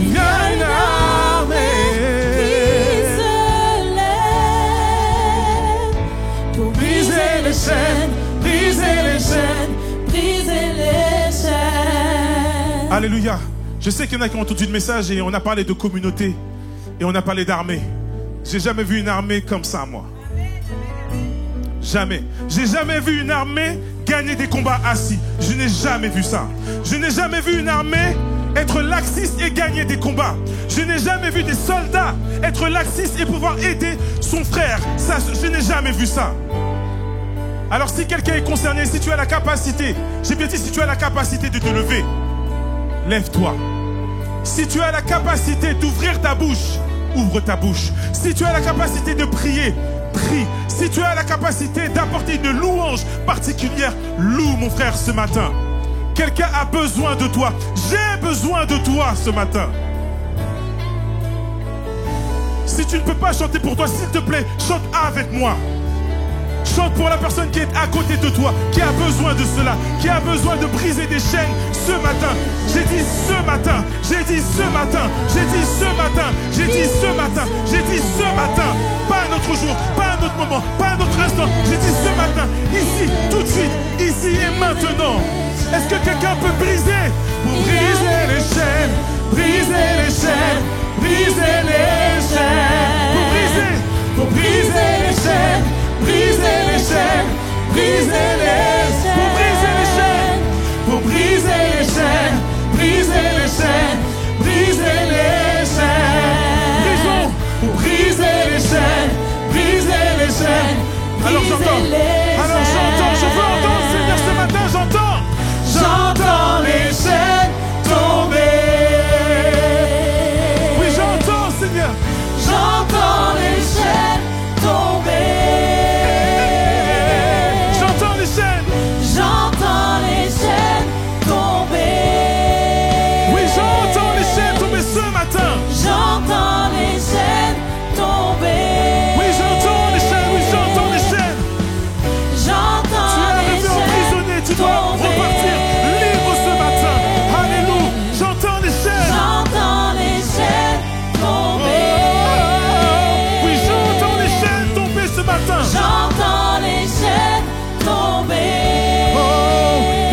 Il y a une armée. pour briser les chaînes, briser les chaînes, briser les chaînes. Alléluia. Je sais qu'il y en a qui ont entendu le message et on a parlé de communauté et on a parlé d'armée. J'ai jamais vu une armée comme ça, moi. Jamais. J'ai jamais vu une armée gagner des combats assis. Je n'ai jamais vu ça. Je n'ai jamais vu une armée être laxiste et gagner des combats. Je n'ai jamais vu des soldats être laxistes et pouvoir aider son frère. Ça, je n'ai jamais vu ça. Alors si quelqu'un est concerné, si tu as la capacité, j'ai bien dit si tu as la capacité de te lever, lève-toi. Si tu as la capacité d'ouvrir ta bouche, ouvre ta bouche. Si tu as la capacité de prier, prie. Si tu as la capacité d'apporter une louange particulière, loue mon frère ce matin. Quelqu'un a besoin de toi. J'ai besoin de toi ce matin. Si tu ne peux pas chanter pour toi, s'il te plaît, chante avec moi. Chante pour la personne qui est à côté de toi, qui a besoin de cela, qui a besoin de briser des chaînes ce matin. J'ai dit ce matin, j'ai dit ce matin, j'ai dit ce matin, j'ai dit ce matin, j'ai dit ce matin. Pas un autre jour, pas un autre moment, pas un autre instant. J'ai dit ce matin, ici, tout de suite, ici et maintenant. Est-ce que quelqu'un peut briser? Pour briser les chaînes, briser les chaînes, briser les chaînes. Pour briser les chaînes. Briser les chaînes, briser les chaînes, pour briser les chaînes, pour briser les chaînes, briser les chaînes, briser les chaînes. Brisons, pour briser les chaînes, briser les chaînes. Alors j'entends, je veux entendre, Seigneur, ce matin, j'entends les chaînes tomber. Oui, j'entends, Seigneur. J'entends les chaînes tomber. J'entends les chaînes tomber. Oui, j'entends les chaînes tomber ce matin. J'entends les chaînes tomber. Oui, j'entends les chaînes, oui, j'entends les chaînes. J'entends Tu es les arrivé chaînes emprisonné, tu dois repartir libre ce matin. Alléluia, j'entends les chaînes. J'entends les chaînes tomber. Oui, j'entends les chaînes tomber ce matin. J'entends les chaînes tomber.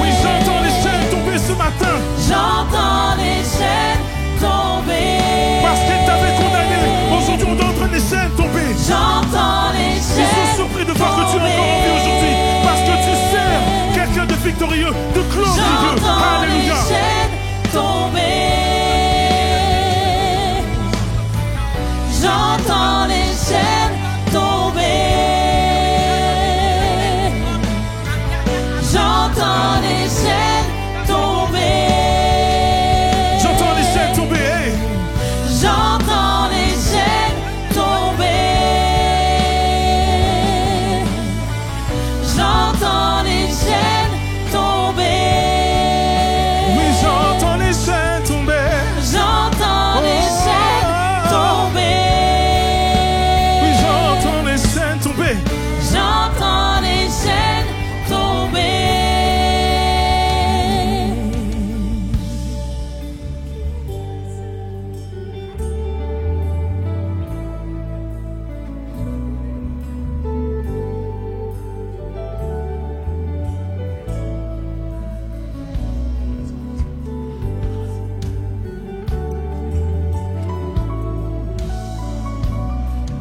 Oui, j'entends les chaînes tomber ce matin. J'entends les chaînes tomber. Parce qu'elle t'avait condamné. Aujourd'hui, on est en train de les chaînes tomber. J'entends les Ils chaînes sont surpris de voir que tu es encore en vie aujourd'hui. Parce que tu sers quelqu'un de victorieux, de glorieux. J'entends les Alléluia. chaînes tomber. J'entends les chaînes tomber. J'entends les chaînes tomber. J'entends les chaînes tomber. Hey. J'entends les chaînes tomber. J'entends les chaînes tomber. Oui, j'entends les chaînes tomber. J'entends les chaînes tomber. Oui, j'entends les chaînes tomber. J'entends les chaînes tomber.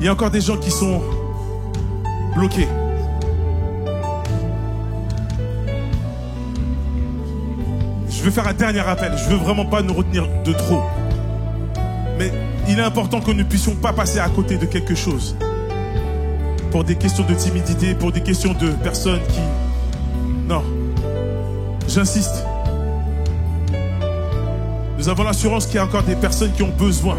Il y a encore des gens qui sont bloqués. Je veux faire un dernier appel. Je veux vraiment pas nous retenir de trop. Mais il est important que nous ne puissions pas passer à côté de quelque chose. Pour des questions de timidité, pour des questions de personnes qui... Non. J'insiste. Nous avons l'assurance qu'il y a encore des personnes qui ont besoin.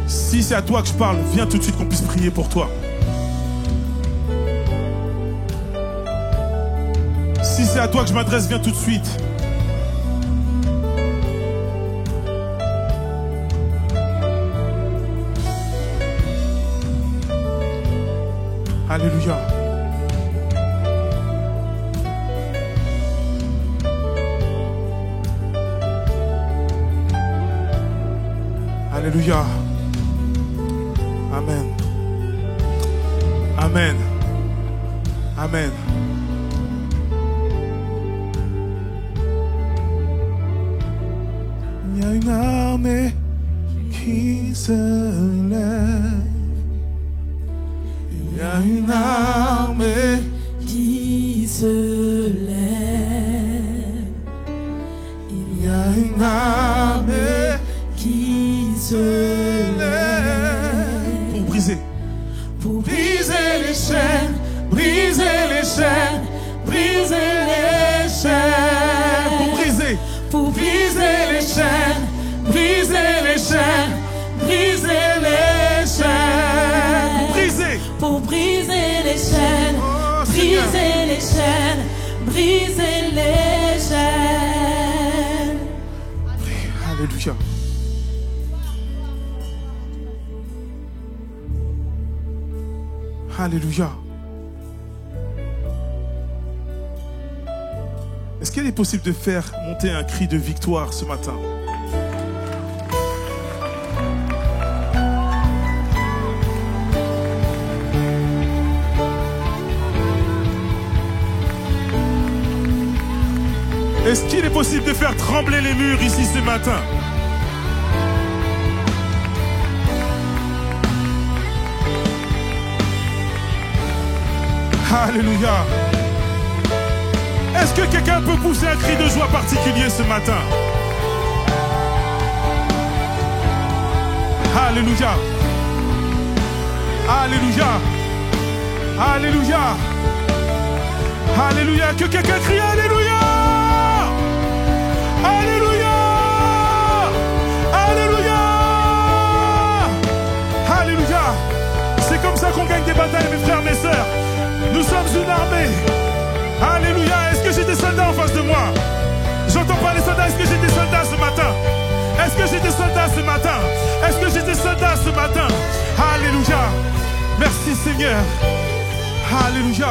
Si c'est à toi que je parle, viens tout de suite qu'on puisse prier pour toi. Si c'est à toi que je m'adresse, viens tout de suite. Alléluia. Alléluia. Amen. Amen. Amen. Il y a une armée qui se lève. Il y a une armée qui se lève. Il y a une armée Qui se lève. pour briser. Pour briser les chaînes, briser les chaînes, briser les chaînes. Pour briser. Pour briser les chaînes, briser les chaînes, briser les chaînes. Pour briser. Pour briser les chaînes, Oh, Seigneur. briser les chaînes, briser les chaînes. Alléluia. Alléluia. Est-ce qu'il est possible de faire monter un cri de victoire ce matin? Est-ce qu'il est possible de faire trembler les murs ici ce matin? Alléluia. Est-ce que quelqu'un peut pousser un cri de joie particulier ce matin? Alléluia. Alléluia. Alléluia. Alléluia. Que quelqu'un crie Alléluia. Alléluia. Alléluia. Alléluia. C'est comme ça qu'on gagne des batailles, mes frères, mes sœurs. Nous sommes une armée. Alléluia. Est-ce que j'ai des soldats en face de moi? J'entends pas les soldats. Est-ce que j'ai des soldats ce matin? Est-ce que j'ai des soldats ce matin? Est-ce que j'ai des soldats ce matin? Alléluia. Merci Seigneur. Alléluia.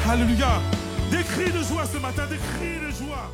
Alléluia. Des cris de joie ce matin, des cris de joie.